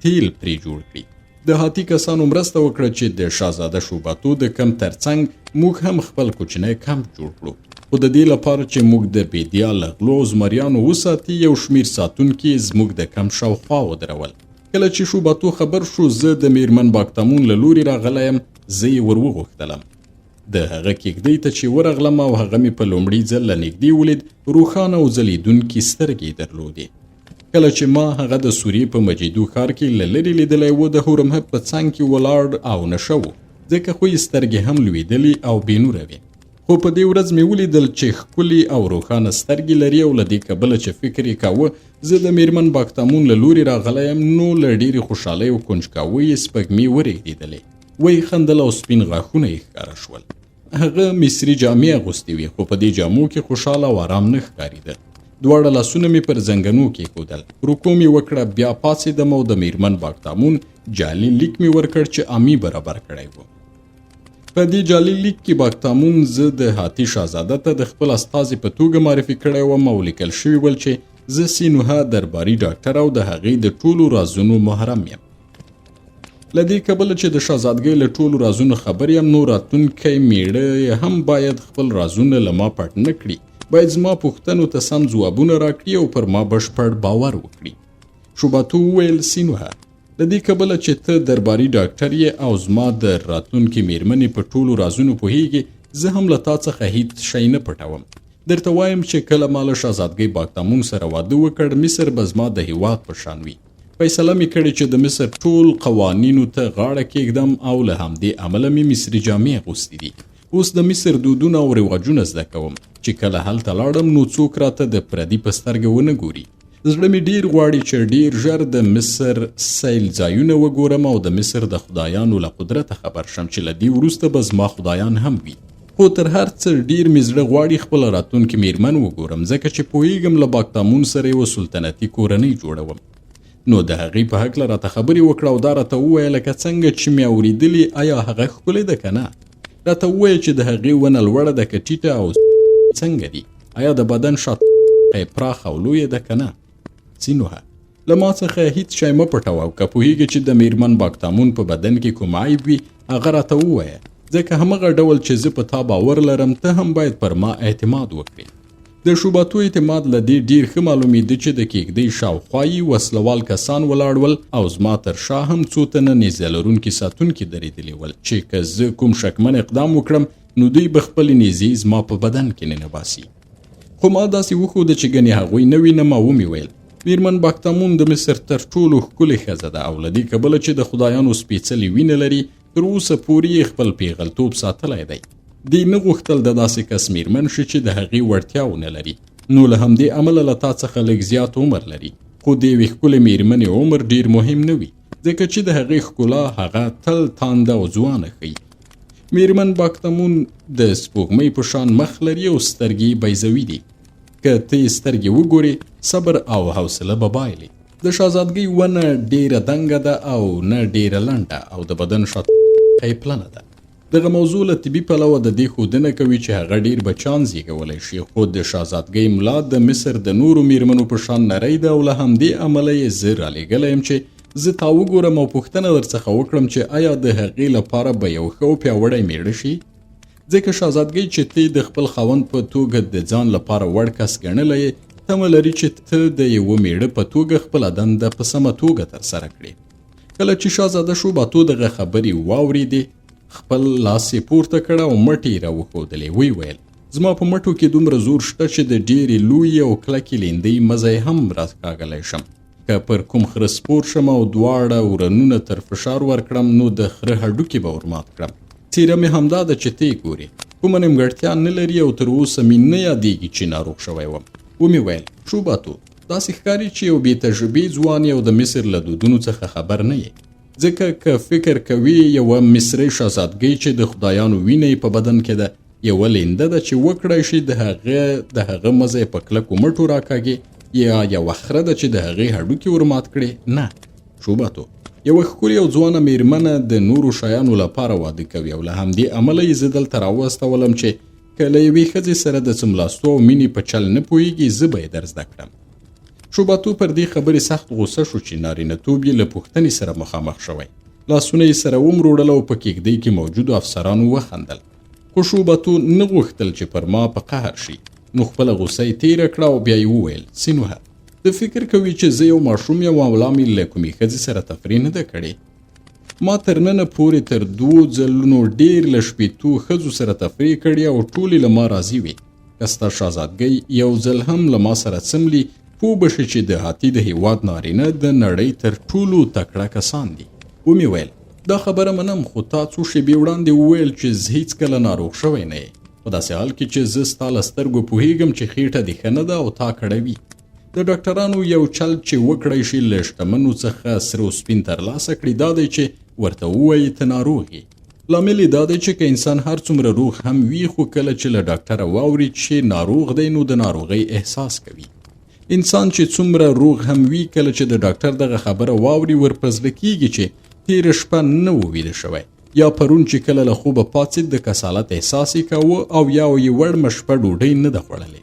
S1: تیل پرې جوړ کړي. د هاتي کسانو مرسته وکړه چې د شهزاده شوباتو د کمپ ترڅنګ موږ هم خپل کوچنی کمپ جوړ کړو، خو د دې لپاره چې موږ د بیدیا له غلو او زمریانو وساتي یو شمېر ساتونکي زموږ د کمپ شاوخوا ودرول. کله چې شوباتو خبر شو زه د میرمن باکتامون له لوري راغلی یم، زه یې ور وغوښتلم. د هغه کېږدۍ ته چې ورغلم او هغه مې په لومړي ځل له نږدې ولید، روښانه او ځلېدونکي سترګې درلودې. کله چې ما هغه د سوریې په مجیدو ښار کې له لرې لیدلی و د هورمهب په څنګ کې ولاړ او نشه و، ځکه خو یې سترګې هم لوېدلې او بېنوره وې. خو په دې ورځ مې ولیدل چې ښکلي او روښانه سترګې لري او له دې کبله چې فکر یې کاوه زه د میرمن باکتامون له لوري راغلی یم نو له ډېرې خوشحالۍ او کنجکاوۍ یې سپږمې ورېږدېدلې. ویې خندل او سپین غاښونه یې ښکاره شول. هغه مصري جامې اغوستې وې خو په دې جامو کې خوشحاله او ارام نه ښکارېده. دواړه لاسونه مې پر زنګنو کېښودل. رکوع مې وکړه، بیا پاڅېدم او د میرمن باکتامون جعلي لیک مې ورکړ چې امي برابر کړی و. په دې جعلي لیک کې باکتامون زه د هاتي شهزاده ته د خپل استازي په توګه معرفي کړی وم او لیکل شوي ول چې زه سینوها درباري ډاکټر او د هغې د ټولو رازونو محرم یم. له دې کبله چې د شهزادګۍ له ټولو رازونو خبر یم نو راتلونکی میړه هم باید خپل رازونه له ما پټ نه کړي، باید زما پوښتنو ته سم ځوابونه راکړي او پر ما بشپړ باور وکړي. شوباتو وویل سینوها له دې کبله چې ته درباري ډاکټر یې او زما د راتلونکې میرمنې په ټولو رازونو پوهیږي زه هم له تا څخه هیڅ شی نه پټوم. درته وایم چې کله ما له شهزادګۍ باکتامون سره واده وکړ مصر به زما د هیواد په شان وي. فیصله مې کړې چې د مصر ټول قوانینو ته غاړه کېږدم او له همدې امله مې مصري جامې اغوستې دي. اوس د مصر دودونه او رواجونه زده کوم چې کله هلته لاړم نو څوک راته د پردي په سترګه ونه ګوري. زړه مې ډېر غواړي چې ډېر ژر د مصر سیل ځایونه وګورم او د مصر د خدایانو له قدرته خبر شم چې له دې وروسته به زما خدایان هم وي. خو تر هر څه ډېر مې زړه غواړي خپله راتلونکې میرمن وګورم ځکه چې پوهیږم له باکتامون سره یوه سلطنتي کورنۍ جوړوم. نو د هغې په هکله راته خبرې وکړه او دا راته وویه لکه څنګه چې مې اورېدلي آیا هغه ښکلې ده که نه. راته وویه چې د هغې ونه لوړه ده که ټیټه او څنګه دي، آیا د بدن شاته پراخ او لویه ده که نه. سینوها له ما څخه هیڅ شی مه پټوه او که پوهیږي چې د میرمن باکتامون په بدن کې کوم عیب وي هغه راته وویه، ځکه همغه ډول چې زه په تا باور لرم ته هم باید پر ما اعتماد وکړې. د شوباتو اعتماد له دې ډېر ښه معلومېده چې د کېږدۍ شاوخوا یې وسلوال کسان ولاړ ول او زما تر شا هم څو تنه نیزه لرونکي ساتونکي درېدلي ول چې که زه کوم شکمن اقدام وکړم نو دوی به خپلې نیزې زما په بدن کې ننباسي. خو ما داسې وښوده چې ګنې هغوی نه وینم او ومې ویل میرمن باکتامون د مصر تر ټولو ښکلې ښځه ده او له دې کبله چې د خدایانو سپېڅلې وینه لري تر اوسه پورې یې خپل پیغلتوب ساتلی دی. دی نه غوښتل د داسې کس میرمن شي چې د هغې وړتیا ونه لري، نو له همدې امله له تا څخه لږ زیات عمر لري. خو د یوې ښکلې میرمنې عمر ډیر مهم نه وي، ځکه چې د هغې ښکلا هغه تل تانده او ځوانه ښیي. میرمن باکتمون د سپوږمۍ په شان مخ لري او سترګې بیضوي دي. که ته یې سترګې وګورې، صبر او حوصله به بایلې. د شهزادګۍ ونه ډیره دنګه ده او نه ډیره لنډه او د بدن شاته پلنه ده. دغه موضوع له طبي پلوه د دې ښودنه کوي چې هغه ډیر بچان زیږولی شي، خو د شهزادګۍ ملا د مصر د نورو میرمنو په شان نری ده او له همدې امله یې زه رالیږلی یم چې زه تا وګورم او پوښتنه درڅخه وکړم چې آیا د هغې لپاره به یو ښه او پیاوړی میړه شي؟ ځکه شهزادګۍ چې ته د خپل خاوند په توګه د ځان لپاره وړ کس ګڼلی یې، تمه لري چې ته د یوه میړه په توګه خپله دنده په سمه توګه ترسره کړې. کله چې شهزاده شوباتو دغه خبرې واورېدې، خپل لاس یې پورته کړ او مټې یې راوښودلې. ویې ویل: زما په مټو کې دومره زور شته چې د ډېرې لویې او کلکې لیندۍ مزه یې هم راکاږلی شم. که پر کوم خره سپور شم او دواړه ورنونه تر فشار ورکړم، نو د خره هډوکي به ورمات کړم. څیره مې همدا ده چې ته یې ګورې، کومه نیمګړتیا نه لري او تر اوسه مې نه یادېږي چې ناروغ شوی وم. ومې ویل: شوباتو، داسې ښکاري چې یو بې تجربې ځوان یې او د مصر له دودونو څخه خبر نه یې. ځکه که فکر کوي یوه مصري شهزادګۍ چې د خدایانو وینه یې په بدن کې ده، یوه لینده ده چې وکړی شي د هغه مزه یې په کلکو مټو راکاږي، یا یوه خره ده چې د هغې هډوکي ورمات کړي؟ نه شوباتو، یوه ښکلې او ځوانه میرمنه د نورو شیانو لپاره واده کوي او له همدې امله یې زه دلته راوستولم چې که له یوې ښځې سره د څملاستو او مینې په چل نه پوهېږي، زه به یې در زده کړم. شوباتو پر دې خبرې سخت غوسه شو چې نارینه‌توب یې له پوښتنې سره مخامخ شوی. لاسونه یې سره ومروړل او په کېږدۍ کې موجودو افسرانو وخندل. خو شوباتو نه غوښتل چې پر ما په قهر شي، نو خپله غوسه یې تېره کړه او بیا یې وویل: سینوهه، ته فکر کوي چې زه یو ماشوم یم او ملا مې له کومې ښځې سره تفریح نه ده کړې؟ ما تر ننه پورې تر 2 ځلونو ډېر له 80 ښځو سره تفریح کړې او ټولې له ما راضي وې. که ستا شهزادګۍ یو ځل هم له ما سره څملي، پوه به شي چې دهاتي د هېواد نارینه د نړۍ تر ټولو تکړه کسان دي. ومې ویل: دا خبره منم، خو تا څو شېبې وړاندې وویل چې زه هېڅکله ناروغ شوی نه یې، په داسې حال کې چې زه ستا له سترګو پوهېږم چې خېټه دې ښه نه ده او تا کړوي. د ډاکټرانو یو چل چې وکړی شي له شتمنو څخه سره او سپین ترلاسه کړي، دا دی چې ورته ووایي ته ناروغ یې. لامل یې دا دی چې که انسان هر څومره روغ هم وي، خو کله چې له ډاکټره واوري چې ناروغ دی، نو د ناروغۍ احساس کوي. انسان چې څومره روغ هم وي، کله چې د ډاکټر دغه خبره واوري، ورپه زړه کېږي چې تېره شپه نه و ویده شوی، یا پرون چې کله له خوبه پاڅېد د کسالت احساس یې کاوه، او یا یې وړمه شپه ډوډۍ نه ده خوړلې.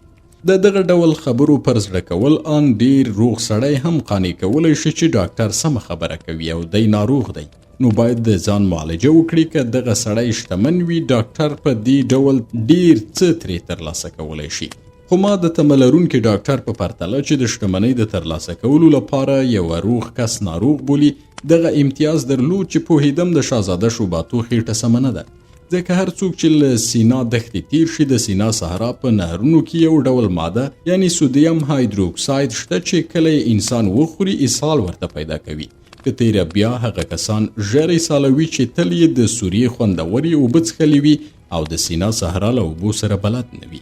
S1: د دغه ډول خبرو پر زړه کول ان ډېر روغ سړی هم قانع کولی شي چې ډاکټر سمه خبره کوي او دی ناروغ دی، نو باید د ځان معالجه وکړي. که دغه سړی شتمن وي، ډاکټر په دې ډول ډېر څه ترې ترلاسه کولی شي. خو ما د تمه لرونکي ډاکټر په پرتله چې د شتمنۍ د ترلاسه کولو لپاره یوه روغ کس ناروغ بولي، دغه امتیاز درلود چې پوهېدم د شهزاده شوباتو خېټه سمه نه ده. ځکه هر څوک چې له سینا دښتې تیر شي، د سینا صحرا په نهرونو کې یو ډول ماده یعنی سودیم هایدروکساید شته چې کله انسان وخوري اسهال ورته پیدا کوي. که تیره بیا هغه کسان ژر اسهاله وي چې تل یې د سوریې خوندورې اوبه څښلې وي او د سینا صحرا له اوبو سره بلد نه وي.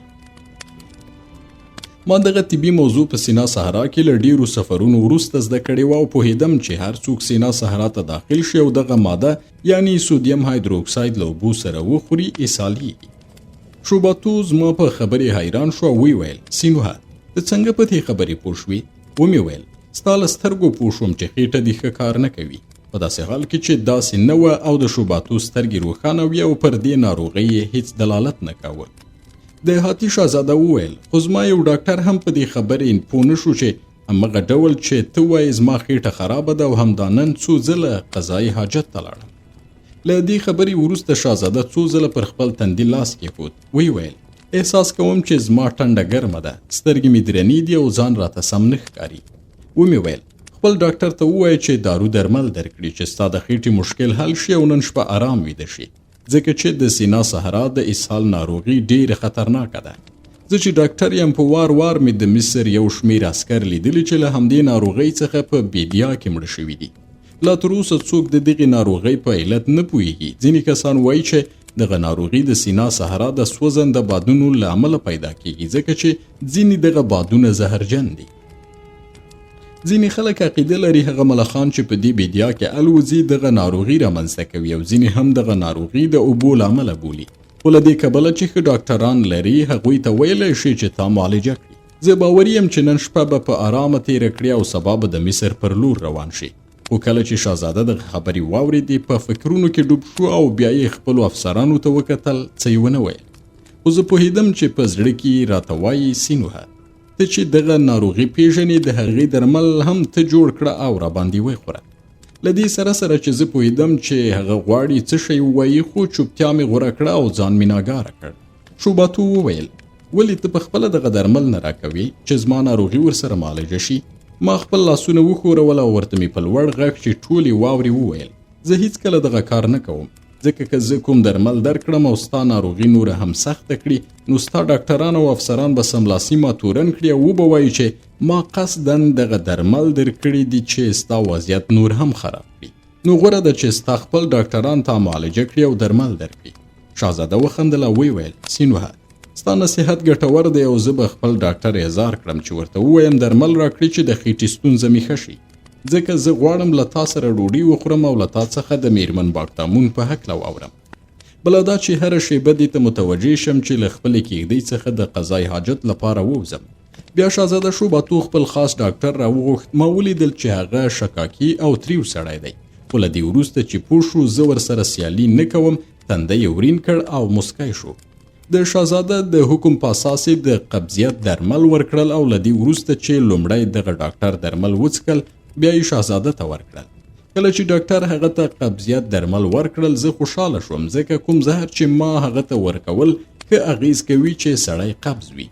S1: ما دغه طبي موضوع په سینا صحرا کې له ډیرو سفرونو وروسته زده کړې وه او پوهېدم چې هر څوک سینا صحرا ته داخل شي او دغه ماده یعنی سودیم هایدروکساید له اوبو سره وخوري، اسهالېږي. شوباتو زما په خبرې حیران شو او ویې ویل: سینوهه، ته څنګه په دې خبرې پوه شوې؟ ومې ویل: ستا له سترګو پوه شوم چې خېټه دې ښه کار نه کوي، په داسې حال کې چې داسې نه وه او د شوباتو سترګې روښانه وې او پر دې ناروغۍ یې هېڅ دلالت نه کاوه. د هاتي شهزاده وویل: خو زما یو ډاکټر هم په دې خبرې پوه نه شو چې همغه ډول چې ته وایې زما خېټه خرابه ده او همدا نن څو ځله قضایي حاجت ته لاړم. له دې خبرې وروسته شهزاده څو ځله پر خپل تندي لاس کېښود. ویې ویل: احساس کوم چې زما ټنډه ګرمه ده، سترګې مې درنې دي او ځان راته سم نه ښکاري. ومې ویل: خپل ډاکټر ته ووایه چې دارو درمل درکړي چې ستا د خېټې مشکل حل شي او نن شپه آرام ویده شي، ځکه چې د سینا صحرا د اسهال ناروغي ډېره خطرناکه ده. زه چې ډاکټر یم، په وار وار مې د مصر یو شمېر عسکر لیدلي چې له همدې ناروغۍ څخه په بیدیا کې مړه شوي دي. لا تر اوسه څوک د دغې ناروغۍ په علت نه پوهېږي. ځینې کسان وایي چې دغه ناروغي د سینا صحرا د سوځنده بادونو له امله پیدا کیږي ځکه چې ځینې دغه بادونه زهرجن دي. ځینې خلک عقیده لري هغه ملخان چې په دې بیدیا کې الوزي دغه ناروغي رامنځته کوي او ځینې هم دغه ناروغي د اوبو له امله بولي. خو له دې کبله چې ښه ډاکټران لري هغوی ته ویلی شي چې تا معالجه کړي. زه باوري یم چې نن شپه به په ارامه تیره کړي او سبا به د مصر پر لور روان شي. خو کله چې شهزاده دغه خبرې واورېدې په فکرونو کې ډوب شو او بیا یې خپلو افسرانو ته وکتل، څه یې ونه ویل. خو زه پوهېدم چې په زړه کې راته وایي سینوهه ته چې دغه ناروغي پیژنې د هغې درمل هم ته جوړ کړه او راباندې وخوره. له دې سره چې زه پوهېدم چې هغه غواړي څه شی ووایي خو چوپتیا مې غوره کړه او ځان مې ناګاره کړ. شوباتو وویل ولې ته پخپله دغه درمل نه راکوې چې زما ناروغي ورسره معالجه شي؟ ما خپل لاسونه وښورول او ورته مې په لوړ غږ چې ټولې واورې وویل زه هیڅکله دغه کار نه کوم ځکه که زه کوم درمل درکړم او ستا ناروغي نوره هم سخته کړي نو ستا ډاکټران او افسران به سملاسي ما تورن کړي او وبه وایي چې ما قصداً دغه درمل درکړي دي چې ستا وضعیت نور هم خراب کړي. نو غوره ده چې ستا خپل ډاکټران تا معالجه کړي او درمل درکړي. شهزاده وخندل او ویل سینوهه ستا نصیحت ګټور دی او زه به خپل ډاکټر اعزار کړم چې ورته ووایم درمل راکړي چې د خېټې ستونزه مې ښه شي ځکه زه غواړم له تا سره ډوډۍ وخورم او له تا څخه د میرمن باغتامون په هکله واورم. بله دا چې هره شیبه دې ته متوجه شم چې له خپلې کېږدۍ څخه د قضای حاجت لپاره ووځم. بیا شهزاده شوباتو خپل خاص ډاکټر راوغوښت. ما ولیدل چې هغه شکاکي او تریو سړی دی. خو له دې وروسته چې پوه شو زه ورسره سیالي نه کوم تنده یې ورین کړ او مسکی شو. د شهزاده د حکم په اساس د قبضیت درمل ورکړل او له دې وروسته چې لومړی دغه ډاکټر درمل وڅکل بیا یې شهزاده ته ورکړل. کله چې ډاکټر هغه ته قبضیت درمل ورکړل زه خوشحاله شوم ځکه کوم زهر چې ما هغه ته ورکول ښه اغیز کوي چې سړی قبض وي.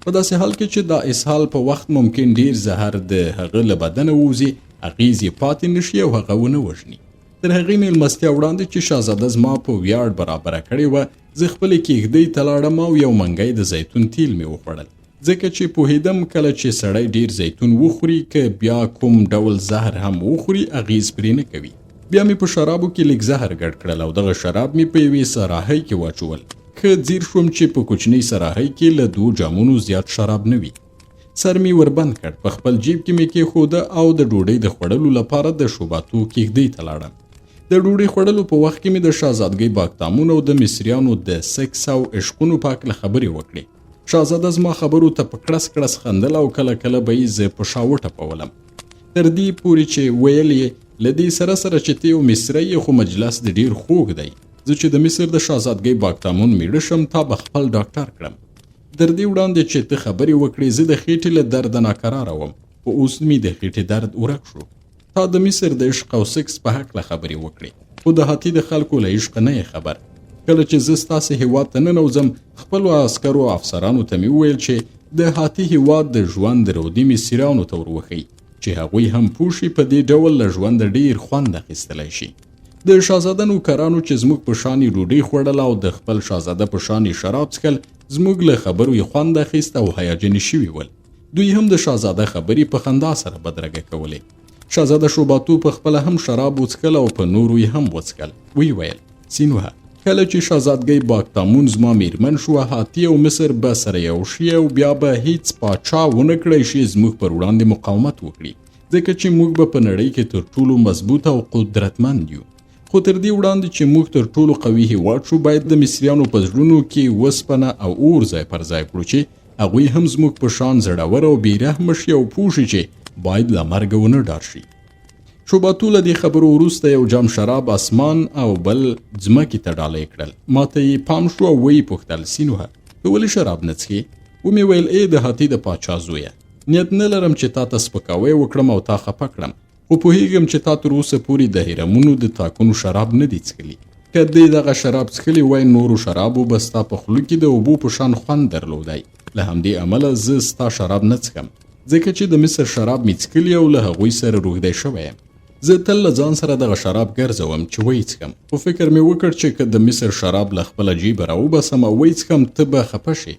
S1: په داسې حال کې چې دا اسهال په وخت ممکن ډیر زهر د هغه له بدنه ووځي اغیز یې پاتې نشي او هغه ونه وژني. تر هغې مېلمستیا وړاندې چې شهزاده زما په ویاړ برابره کړې وه زه خپلې کېږدۍ ته لاړم او یو منګی د زیتون تیل مې وخوړل ځکه چې پوهېدم کله چې سړی ډیر زیتون وخوري که بیا کوم ډول زهر هم وخوري اغیز پرې نه کوي. بیا مې په شرابو کې لږ زهر ګډ کړل او دغه شراب مې په یوې سراهۍ کې واچول. ښه ځیر شوم چې په کوچنۍ سراهۍ کې له 2 جامونو زیات شراب نه وي. سر مې وربند کړ، په خپل جیب کې مې کېښوده او د ډوډۍ د خوړلو لپاره د شوباتو کېږدۍ ته لاړم. د ډوډۍ خوړلو په وخت کې مې د شهزادګۍ باغتامون او د مصریانو د سکس او عشقونو په هکله خبرې وکړې. شهزاده زما خبرو ته په کړس کړس خندل او کله کله به یې زه په شا وټپولم تر دې پورې چې ویل یې له دې سره چې ته یو مصری یې خو مجلس د ډیر خوږ دی. زه چې د مصر د شهزادګۍ باغتامون میړه شم تا به خپل ډاکټر کړم. در دې وړاندې چې ته خبرې وکړې زه د خېټې له درده ناکراره وم خو اوس مې د خېټې درد ورک شو. تا د مصر د عشق او سکس په هکله خبرې وکړې خو د هاتي د خلکو له عشق نه یې خبر. کله چې زه ستاسې هیواد ته ننوځم خپلو عسکرو او افسرانو ته مې وویل چې د هاتي هیواد د ژوند رودي مصریانو ته وروښیي چې هغوی هم پوه شي په دې ډول له ژونده ډیر خوند اخیستلی شي. د شهزاده نوکرانو چې زموږ په شانې ډوډۍ خوړل او د خپل شهزاده په شانې شراب څښل زموږ له خبرو یې خوند اخیست او هیجاني شوي ول. دوی هم د شهزاده خبرې په خندا سره بدرګه کولې. شهزاده شوباتو په خپله هم شراب وڅښل او په نورو یې هم وڅښل. وی ویل سینوهه کله چې شهزادګۍ باغتامون زما میرمن شوه هاتي او مصر به سره یو شي او بیا به هیڅ پاچا ونه کړی شي زموږ پر وړاندې مقاومت وکړي ځکه چې موږ به په نړۍ کې تر ټولو مضبوط او قدرتمند یو. خو تر دې وړاندې چې موږ تر ټولو قوي هیواد شو باید د مصریانو په زړونو کې وسپنه او اور ځای پر ځای کړو چې هغوی هم زموږ په شان زړور او بېرحمه شي او پوه شي چې باید له مرګه ونه ډار شي. شوباتو له دې خبرو وروسته یو جام شراب اسمان او بل ځمکې ته ډالۍ کړل. ما ته یې پام شو او ویې پوښتل سینوهه ته ولې شراب نه څښې؟ ومې ویل ای د هاتي د پاچا زویه نیت نه لرم چې تا ته سپکاوی وکړم او تا خفه کړم خو پوهېږم چې تا تر اوسه پورې د هرمونو د تاکونو شراب نه دي څښلي. که دې دغه شراب څښلي وای نورو شرابو به ستا په خوله کې د اوبو په شان خوند درلودی. له همدې امله زه ستا شراب نه څښم ځکه چې د مصر شراب مې څښلي او له هغوی سره روږدی شوی یم. زه تل له ځان سره دغه شراب ګرځوم چې ویې څښم خو فکر مې وکړ چې که د مصر شراب له خپله جیبه راوباسم او ویې څښم ته به خفه شې.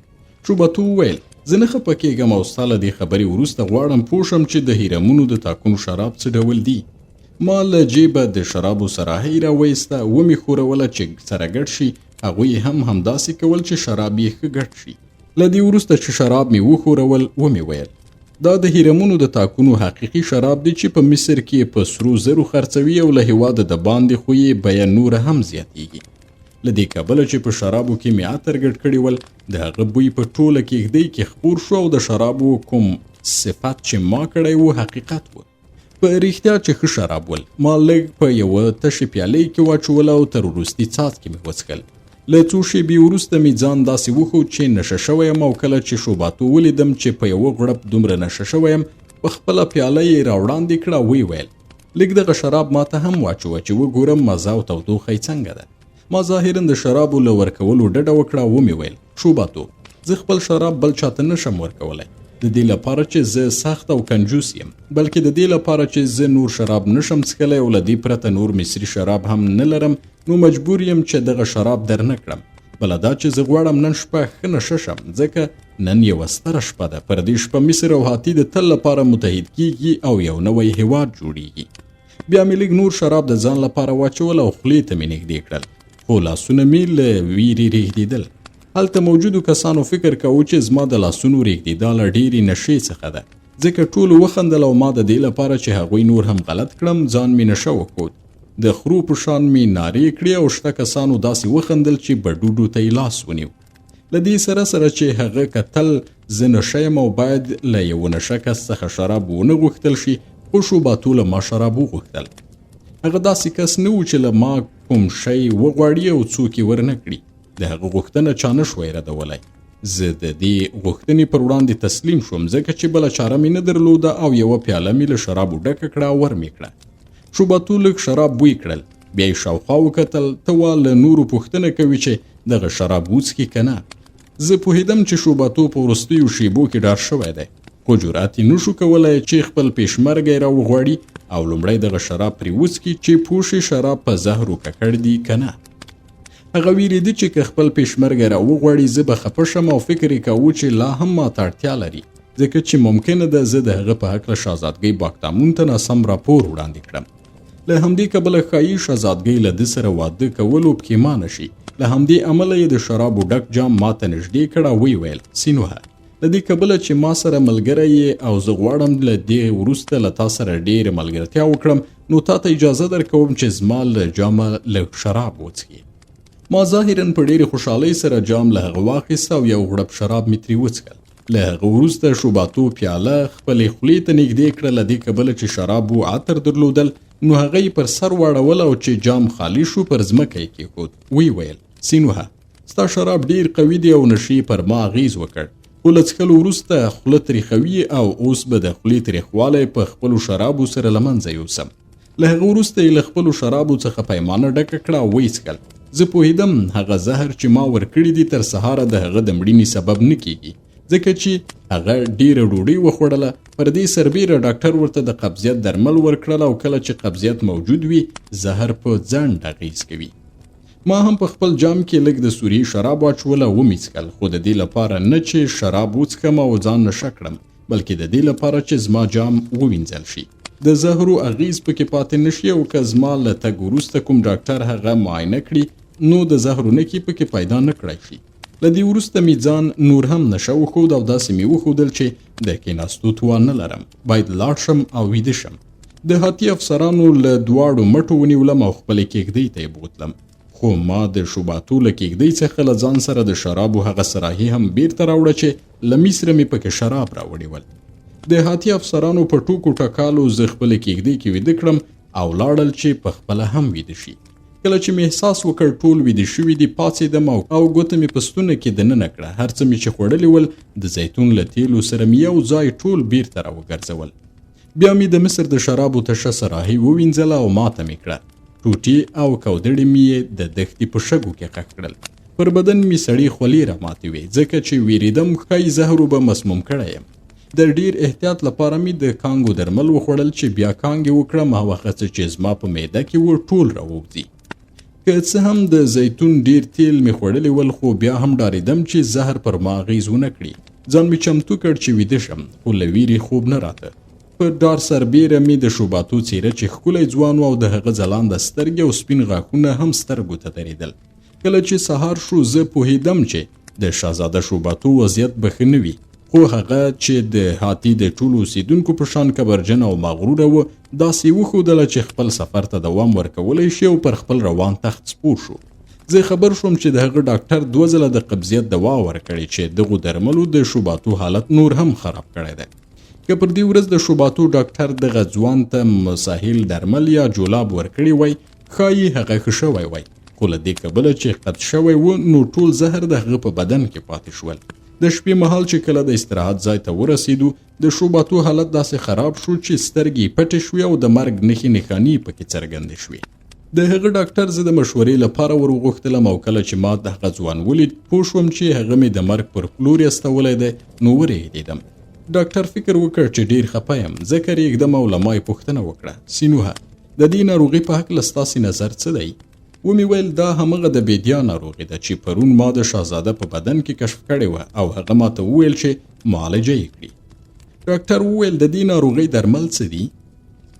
S1: شوباتو وویل زه نه خفه کېږم او ستا له دې خبرې وروسته غواړم پوه شم چې د هرمونو د تاکونو شراب څه ډول دي. ما له جیبه د شرابو سراهی راویسته ومې ښوروله چې سره ګډ شي. هغوی هم همداسې کول چې شراب یې ښه ګډ شي. له دې وروسته چې شراب مې وښورول ومې ویل دا د هیرمونو د تاکونو حقیقي شراب دی چې په مصر کې په سرو زرو خرڅوي او له هېواده د باندې خو یې بیه نوره هم زیاتیږي. له دې کبله چې په شرابو کې مې عطر ګډ کړي ول د هغه بوی په ټوله کېږدۍ کې خپور شو او د شرابو کوم صفت چې ما کړی و حقیقت و. په رښتیا چې ښه شراب ول. ما لږ په یوه تشې پیالۍ کې واچول او تر وروستي څاڅکي مې وڅښل. له څو شېبې وروسته مې ځان داسې وښود چې نشه شوی یم او کله چې شوباتو ولیدم چې په یوه غړپ دومره نشه شوی یم په خپله پیاله یې راوړاندې کړه ویې ویل لږ دغه شراب ماته هم واچوه چې وګورم مزه او تودوخه یې څنګه ده. ما ظاهرا د شرابو له ورکولو ډډه وکړه ومې ویل شوباتو زه خپل شراب بل چاته نشم ورکولی د دې لپاره چې زه سخت او کنجوس یم بلکې د دې لپاره چې زه نور شراب نشم څښلی او له دې پرته نور مصري شراب هم نه لرم نو مجبور یم چې دغه شراب در نه کړم. بله دا چې زه غواړم نن شپه ښه نشه شم ځکه نن یوه ستره شپه ده. پر دې شپه مصر او هاتي د تل لپاره متحد کیږي او یو نوی هیواد جوړیږي. بیا مې لږ نور شراب د ځان لپاره واچول او خولې ته مې نږدې کړل خو لاسونه مې له ویرې رېږدېدل. هلته موجودو کسانو فکر کوو چې زما د لاسونو رېږدېدا له ډېرې نشې څخه ده ځکه ټولو وخندل او ما د دې لپاره چې هغوی نور هم غلط کړم ځان مې نشه وښود. د خرو په شان مې نارې کړې او شته کسانو داسې وخندل چې بډوډو ته یې لاس ونیو. له دې سره چې هغه کتل زه نشه یم او باید له یوه نشه کس څخه شراب ونه غوښتل شي خو شوباتو له ما شراب وغوښتل. هغه داسې کس نه و چې له ما کوم شی وغواړي او څوک یې ورنه کړي. د هغه غوښتنه چا نه شوی ردولی. زه د دې غوښتنې پر وړاندې تسلیم شوم ځکه چې بله چاره مې نه درلوده او یوه پیاله مې له شرابو ډکه کړه او ور مې کړه. شوباتو لږ شراب بوی کړل بیا یې شاوخوا وکتل ته وا له نورو پوښتنه کوي چې دغه شراب وڅښي که نه. زه پوهېدم چې شوباتو په وروستیو شیبو کې ډار شوی دی خو جرأت یې نشو کولی چې خپل پیشمرګی راوغواړي او لومړی دغه شراب پرې وڅښي چې پوه شي شراب په زهرو ککړ دي که نه. هغه ویرېده چې که خپل پیشمرګی راوغواړي زه به خفه شم او فکر یې کوو چې لا هم ماته اړتیا لري ځکه چې ممکنه ده زه د هغه په هکله شهزادګۍ باکتامون ته ناسم راپور وړاندې کړم. له همدې کبله ښایي شهزادګۍ له ده سره واده کولو پښیمانه شي. له همدې امله یې د شرابو ډک جام ماته نږدې کړ او ویې ویل سینوهه له دې کبله چې ما سره ملګری یې او زه غواړم له دې وروسته له تا سره ډېره ملګرتیا وکړم نو تا ته اجازه درکوم چې زما له جامه لږ شراب وڅښې. ما ظاهرا په ډېرې خوشحالۍ سره جام له هغه واخیسته او یو غړپ شراب مې ترې وڅښل. له هغه وروسته شوباتو پیاله خپلې خولې ته نږدې کړه له دې کبله چې شرابو عطر درلودل نو هغه یې پر سر واړول او چې جام خالي شو پر ځمکه یې کېښود. ویې ویل سینوهه ستا شراب ډېر قوي دی او نشې پر ما اغېز وکړ خو له څښلو وروسته خوله تریخوي او اوس به د خولې تریخوالی په خپلو شرابو سره له منځه یوسم. له هغه وروسته یې له خپلو شرابو څخه پیمانه ډکه کړه او ویې څښل. زه پوهېدم هغه زهر چې ما ورکړي دي تر سهاره د هغه د مړینې سبب نه کیږي ځکه چې هغه ډیره ډوډۍ وخوړله. پر دې سربیره ډاکټر ورته د قبضیت درمل ورکړل او کله چې قبضیت موجود وي زهر په ځنډ اغېز کوي. ما هم په خپل جام کې لږ د سوریې شراب واچول او ومې څښل خو د دې لپاره نه چې شراب وڅښم او ځان نشه کړم بلکې د دې لپاره چې زما جام ووینځل شي د زهرو اغېز پکې پاتې نشي او که زما له تګ وروسته کوم ډاکټر هغه معاینه کړي نو د زهرو نښې پکې پیدا نه کړی شي. له دې وروسته مې ځان نور هم نشه وښود او داسې مې وښودل چې د کېناستو توان نه لرم باید لاړ شم او ویده شم. د هاتي افسرانو له دواړو مټو ونیولم او خپلې کېږدۍ ته یې بوتلم خو ما د شوباتو له کېږدۍ څخه له ځان سره د شرابو هغه سراهي هم بیرته راوړه چې له مصره مې پکې شراب راوړي ول. د هاتي افسرانو په ټوکو ټکالو زه خپلې کېږدۍ کې ویده کړم او لاړل چې پخپله هم ویده شي. کله چې مې احساس وکړ ټول ویده شوي دي پاڅېدم او ګوته مې په ستونه کې دننه کړه. هر څه مې چې خوړلي ول د زیتون له تیلو سره مې یو ځای ټول بیرته راوګرځول. بیا مې د مصر د شرابو تشه سراهي ووینځله او ماته مې کړه. ټوټې او کودړې مې د دښتې په شګو کې ښخ کړل. پر بدن مې سړې خولې راماتې وې ځکه چې ویرېدم ښایي زهرو به مسموم کړی یم. د ډېر احتیاط لپاره مې د کانګو درمل وخوړل چې بیا کانګې وکړم هغه څه چې زما په معده کې و ټول راووځي. که څه هم د زیتون ډیر تیل مې خوړلی ول خو بیا هم ډارېدم چې زهر پر ما اغېز ونه کړي. ځان مې چمتو کړ چې ویده شم خو له ویرې خوب نه راته. په ډار سربیره مې د شوباتو څیره چې ښکلی ځوان و او د هغه ځلانده سترګې او سپین غاښونه هم سترګو ته درېدل. کله چې سهار شو زه پوهېدم چې د شهزاده شوباتو وضعیت به ښه نه وي، خو هغه چې د هاتي د ټولو اوسیدونکو په شان کبرجن او مغروره و داسې وښودله چې خپل سفر ته دوام ورکولی شي او پر خپل روان تخت سپور شو. زه خبر شوم چې د هغه ډاکټر 2 ځله د قبضیت دوا ورکړې چې دغو درملو د شوباتو حالت نور هم خراب کړی دی. که پر دې ورځ د شوباتو ډاکټر دغه ځوان ته مساحل درمل یا جولاب ورکړي وای، ښایي هغه ښه شوی وای، خو له دې کبله چې قد شوی و نو ټول زهر د هغه په بدن کې پاتې شول. د شپې مهال چې کله د استراحت ځای ته ورسېدو د شوباتو حالت داسې خراب شو چې سترګې پټې شوې او د مرګ نښې نښانې پکې څرګندې شوې. د هغه ډاکټر زه د مشورې لپاره ور وغوښتلم او کله چې ما د هغه ځوان ولید پوه شوم چې هغه مې د مرګ پر پلور استولی دی نو ورېږدېدم. ډاکټر فکر وکړ چې ډېر خفه یم، ځکه رېږدم او له ما یې پوښتنه وکړه: سینوهه، د دې ناروغۍ په هکله ستاسې نظر څه دی؟ ومې ویل دا همغه د بیدیا ناروغي ده چې پرون ما د شهزاده په بدن کې کشف کړې وه او هغه ماته وویل چې معالجه یې کړي. ډاکټر وویل د دې ناروغۍ درمل څه دي؟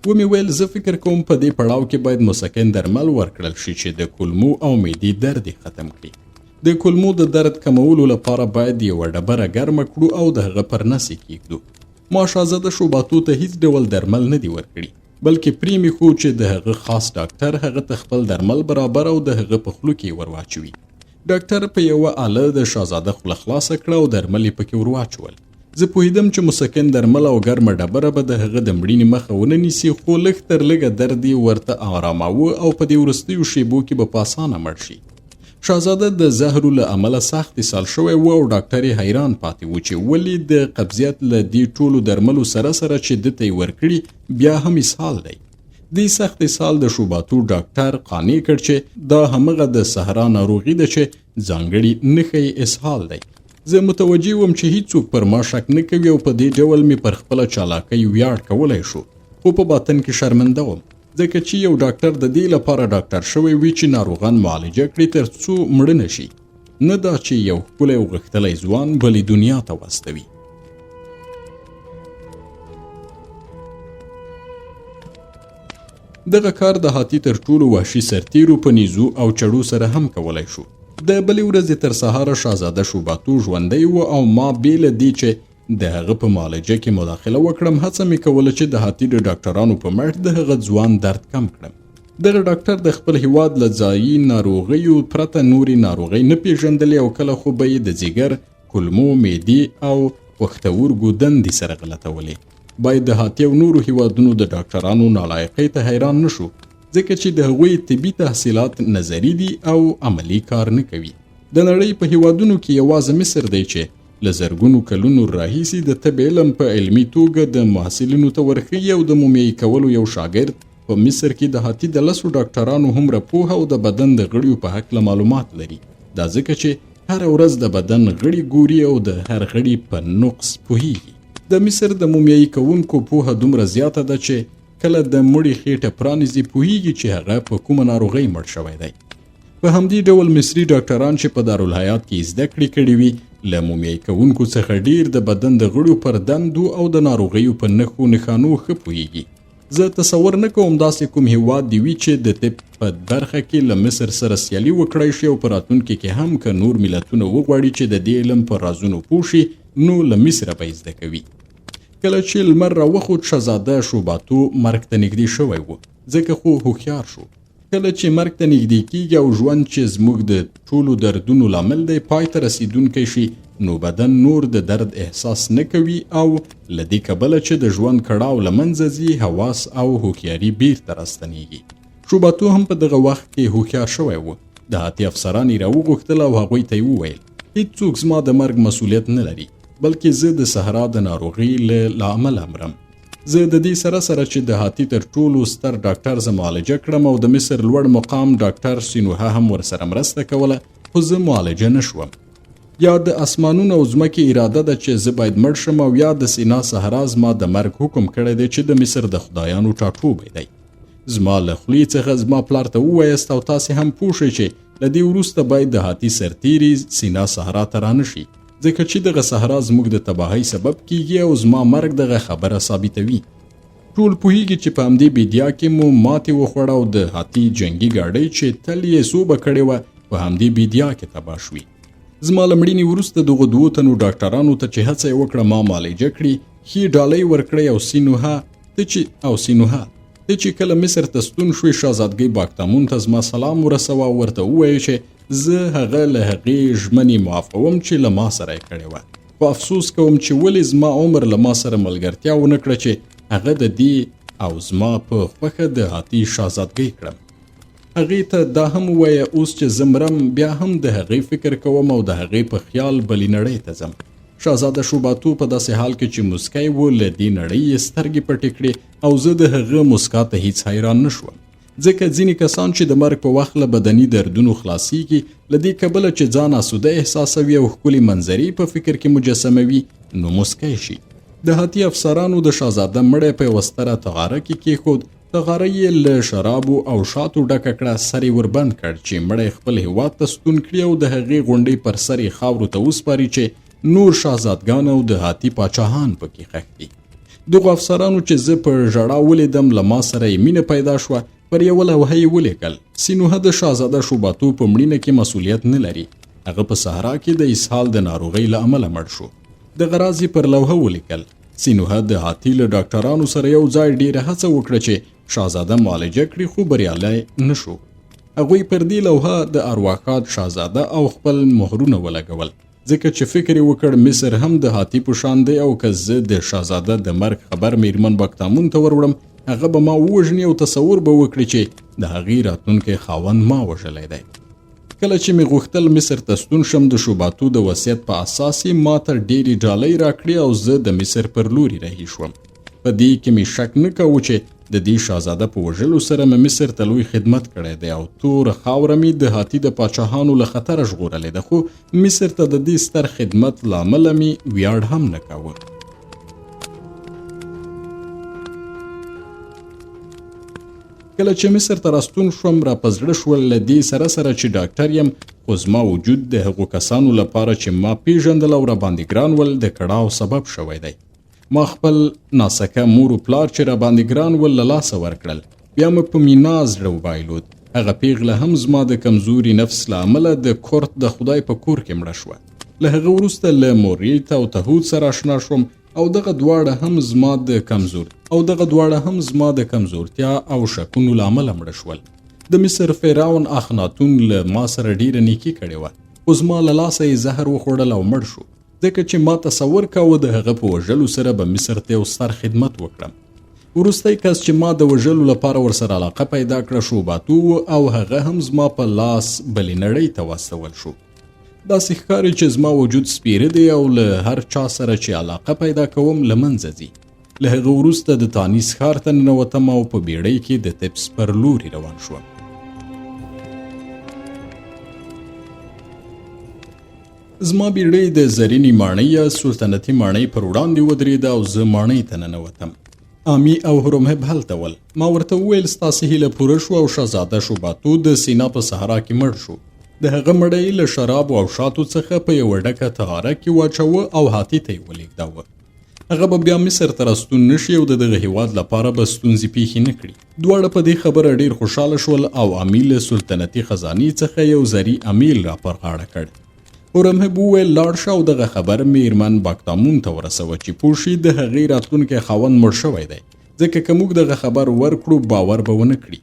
S1: ومې ویل زه فکر کوم په دې پړاو کې باید مسکن درمل ورکړل شي چې د کولمو او معدې درد یې ختم کړي. د کولمو د درد کمولو لپاره باید یوه ډبره ګرمه کړو او د هغه پر نس یې کیږدو. ما شهزاده شوباتو ته هیڅ ډول درمل نه دي ورکړي، بلکې پرې مې خو چې د هغه خاص ډاکټر هغه ته خپل درمل برابر او د هغه په خوله کې ور واچوي. ډاکټر په یوه آله د شهزاده خوله خلاصه کړه او درمل یې پکې ور واچول. زه پوهېدم چې مسکن درمل او ګرمه ډبره به د هغه د مړینې مخه ونه نیسي، خو لږ تر لږه درد یې ورته آراماوه او په دې وروستیو شیبو کې به په اسانه مړ شي. شهزاده د زهرو له امله سخت اسهال شوی و او ډاکټر یې حیران پاتې و چې ولې د قبضیت له دې ټولو درملو سره سره چې ده ته یې ورکړي بیا هم اسهال دی. دې سخت اسهال د شوباتو ډاکټر قانع کړ چې دا همغه د صحرا ناروغي ده چې ځانګړي نښه یې اسهال دی. زه متوجه وم چې هیڅوک پر ما شک نه کوي او په دې ډول مې پر خپله چالاکۍ ویاړ کولی شو، خو په باطن کې شرمنده وم، ځکه چې یو ډاکټر د دې لپاره ډاکټر شوی وي چې ناروغان معالجه کړي تر څو مړه نه شي، نه دا چې یو ښکلی او غښتلی ځوان بلې دنیا ته واستوي. دغه کار د هاتي تر ټولو وحشي سرتیرو په نیزو او چړو سره هم کولی شو. د بلې ورځې تر سهاره شهزاده شوباتو ژوندی و او ما بې له دې چې د هغه په معالجه کې مداخله وکړم هڅه مې کوله چې د هاتي د ډاکټرانو په مټ د هغه ځوان درد کم کړم. دغه ډاکټر د خپل هیواد له ځایي ناروغیو پرته نورې ناروغۍ نه پیژندلې او کله خو به یې د ځیګر، کولمو، معدې او پښتورګو دندې سره غلطولې. باید د هاتي او نورو هیوادونو د ډاکټرانو نالایقۍ ته حیران نه شو، ځکه چې د هغوی طبي تحصیلات نظري دي او عملی کار نه کوي. د نړۍ په هیوادونو کې یوازې مصر دی چې له زرګونو کلونو راهیسې د طب علم په علمي توګه د محصلینو ته ورښیي او د مومیایي کولو یو شاګرد په مصر کې د هاتي د 10 ډاکټرانو هومره پوهه او د بدن د غړیو په هکله معلومات لري. دا ځکه چې هر ورځ د بدن غړي ګوري او د هر غړي په نقص پوهیږي. د مصر د مومیایي کوونکو پوهه دومره زیاته ده چې کله د مړي خېټه پرانیزي پوهیږي چې هغه په کومه ناروغۍ مړ شوی دی. په همدې ډول مصري ډاکټران چې په دارالحیات کې زده کړې کړې وي له مومیایي کوونکو څخه ډیر د بدن د غړیو پر دندو او د ناروغیو په نښو نښانو ښه پوهیږي. زه تصور نه کوم داسې کوم هیواد دی وي چې د طب په برخه کې له مصر سره سیالي وکړی شي او په راتلونکي کې هم که نور ملتونه وغواړي چې د دې علم په رازونو پوه شي نو له مصره به زده کوي. کله چې لمر راوخوت شهزاده شوباتو مرګ ته نږدې شوی و، ځکه خو هوښیار شو. کله چې مرګ ته نږدې کیږي او ژوند چې زموږ د ټولو دردونو لامل دی پای ته رسیدونکی شي نو بدن نور د درد احساس نه کوي او له دې کبله چې د ژوند کړاو له منځه ځي حواس او هوښیاري بیرته راستنیږي. شوباتو هم په دغه وخت کې هوښیار شوی و. د هاتي افسران یې راوغوښتل او هغوی ته یې وویل هیڅوک زما د مرګ مسؤلیت نه لري، بلکې زه د صحرا د ناروغۍ له امله مرم. زه د دې سره سره چې د هاتي تر ټولو ستر ډاکټر زه معالجه کړم او د مصر لوړ مقام ډاکټر سینوها هم ورسره مرسته کوله، خو زه معالجه نه شوم. یا د اسمانونو او ځمکې اراده ده چې زه باید مړ شم او یا د سینا صحرا زما د مرګ حکم کړی دی چې د مصر د خدایانو ټاټوبی دی. زما له خولې څخه زما پلار ته ووایاست او تاسې هم پوه شئ چې له دې وروسته باید د هاتي سرتیري سینا صحرا ته رانشي، ځکه چې دغه صحرا زموږ د تباهۍ سبب کیږي او زما مرګ دغه خبره ثابتوي. ټول پوهیږي چې په همدې بیدیا کې مو ماتې وخوړه او د هاتي جنگي ګاډۍ چې تل یې سوبه کړې وه په همدې بیدیا کې تباه شوي. زما له مړینې وروسته دغو 2 تنو ډاکټرانو ته چې هڅه یې وکړه ما معالجه کړي، ښې ډالۍ ورکړې او سینوها ته چې کله مصر ته ستون شوې شهزادګۍ باکتامون ته زما سلام ورسوه او ورته ووایه چې زه هغه له هغې ژمنې معافوم چې له ما سره یې کړې وه، خو افسوس کوم چې ولې زما عمر له ما سره ملګرتیا ونه کړه چې هغه د دې او زما په خوښه د هاتي شهزادګۍ کړم. هغې ته دا هم ووایه اوس چې زه مرم بیا هم د هغې فکر کوم او د هغې په خیال بلې نړۍ ته ځم. شهزاده شوباتو په داسې حال کې چې مسکی و له دې نړۍ یې سترګې پټې کړې او زه د هغه مسکا ته هیڅ حیران نه شوم، ځکه ځینې کسان چې د مرګ په وخت له بدني دردونو خلاصیږي له دې کبله چې ځان آسوده احساسوي او ښکلې منظرې په فکر کې مجسموي نو مسکی شي. د هاتي افسرانو د شهزاده مړی په یوه ستره تغاره کې کېښود، تغاره یې له شرابو او شاتو ډکه کړه، سر یې وربند کړ چې مړی خپل هیواد ته ستون کړي او د هغې غونډۍ پر سر یې خاورو ته وسپاري چې نور شهزادګان او د هاتي پاچاهان پکې ښخ دي. دغو افسرانو چې زه په ژړا ولیدم له ما سره یې مینه پیدا شوه، پر یوه لوحه یې ولیکل سینوهه د شهزاده شوباتو په مړینه کې مسؤلیت نه لري، هغه په صحرا کې د اسهال د ناروغۍ له امله مړ شو. دغه راز یې پر لوحه ولیکل سینوهه د هاتي له ډاکټرانو سره یو ځای ډیره هڅه وکړه چې شهزاده معالجه کړي خو بریالی نه شو. هغوی پر دې لوحه د ارواښاد شهزاده او خپل مهرونه ولګول، ځکه چې فکر یې وکړ مصر هم د هاتي په شان دی او که زه د شهزاده د مرګ خبر میرمن باکتامون ته وروړم هغه به ما ووژني او تصور به وکړي چې د هغې راتلونکی خاوند ما وژلی دی. کله چې مې غوښتل مصر ته ستون شم د شوباتو د وصیت په اساس یې ما ته ډېرې ډالۍ راکړې او زه د مصر پر لوري رهي شوم. په دې کې مې شک نه کوو چې د دې شهزاده په وژلو سره مې مصر ته لوی خدمت کړی دی او توره خاوره مې د هاتي د پاچاهانو له خطره ژغورلې ده، خو مصر ته د دې ستر خدمت له امله مې ویاړ هم نه کاوه. کله چې مصر ته راستون شوم را په زړه شول له دې سره چې ډاکټر یم، خو زما وجود د هغو کسانو لپاره چې ما پیژندل او را باندې ګران ول د کړاو سبب شوی دی. ما خپل ناسکه مور و پلار چې را باندې ګران ول له لاسه ورکړل، بیا مې په مینا زړه وبایلود. هغه پیغله هم زما د کمزوري نفس له امله د کورت د خدای په کور کې مړه شوه. له هغه وروسته له موریت او تهود سره اشنا شوم او دغه دواړه هم زما د کمزورتیا او شکونو له امله مړه شول. د مصر فرعون اخناتون له ما سره ډیره نیکي کړې وه، خو زما له لاسه یې زهر وخوړل او مړ شو، ځکه چې ما تصور کاوه د هغه په وژلو سره به مصر ته یو ستر خدمت وکړم. وروستی کس چې ما د وژلو لپاره ورسره علاقه پیدا کړه شوباتو او هغه هم زما په لاس بلې نړۍ ته واستول شو. داسې ښکاري چې زما وجود سپیره دی او له هر چا سره چې علاقه پیدا کوم له منځه ځي. له هغه وروسته د تانیس ښار ته ننوتم او په بیړۍ کې د تبس پر لوري روان شوم. زما بیړۍ د زرینې ماڼۍ یا سلطنتي ماڼۍ پر وړاندې ودرېده او زه ماڼۍ ته ننوتم. آمی او هرومهب هلته ول. ما ورته وویل ستاسې هیله پوره شوه او شهزاده شوباتو د سینا په صحرا کې مړ شو. د هغه مړی له شرابو او شاتو څخه په یوه ډکه تغاره کې واچوه او هاتي ته یې ولېږداوه. هغه به بیا مصر ته راستون نشي او د دغه هیواد لپاره به ستونزې پیښې نه کړي. دواړه په دې خبره ډېر خوشحاله شول او آمی له سلطنتي خزانې څخه یو زري امیل را پر غاړه کړ. هورمهب وویل لاړ شه او دغه خبر میرمن باکتامون ته ورسوه چې پوه شي د هغې راتلونکی خاوند مړ شوی دی، ځکه که موږ دغه خبر ورکړو باور به ونه کړي.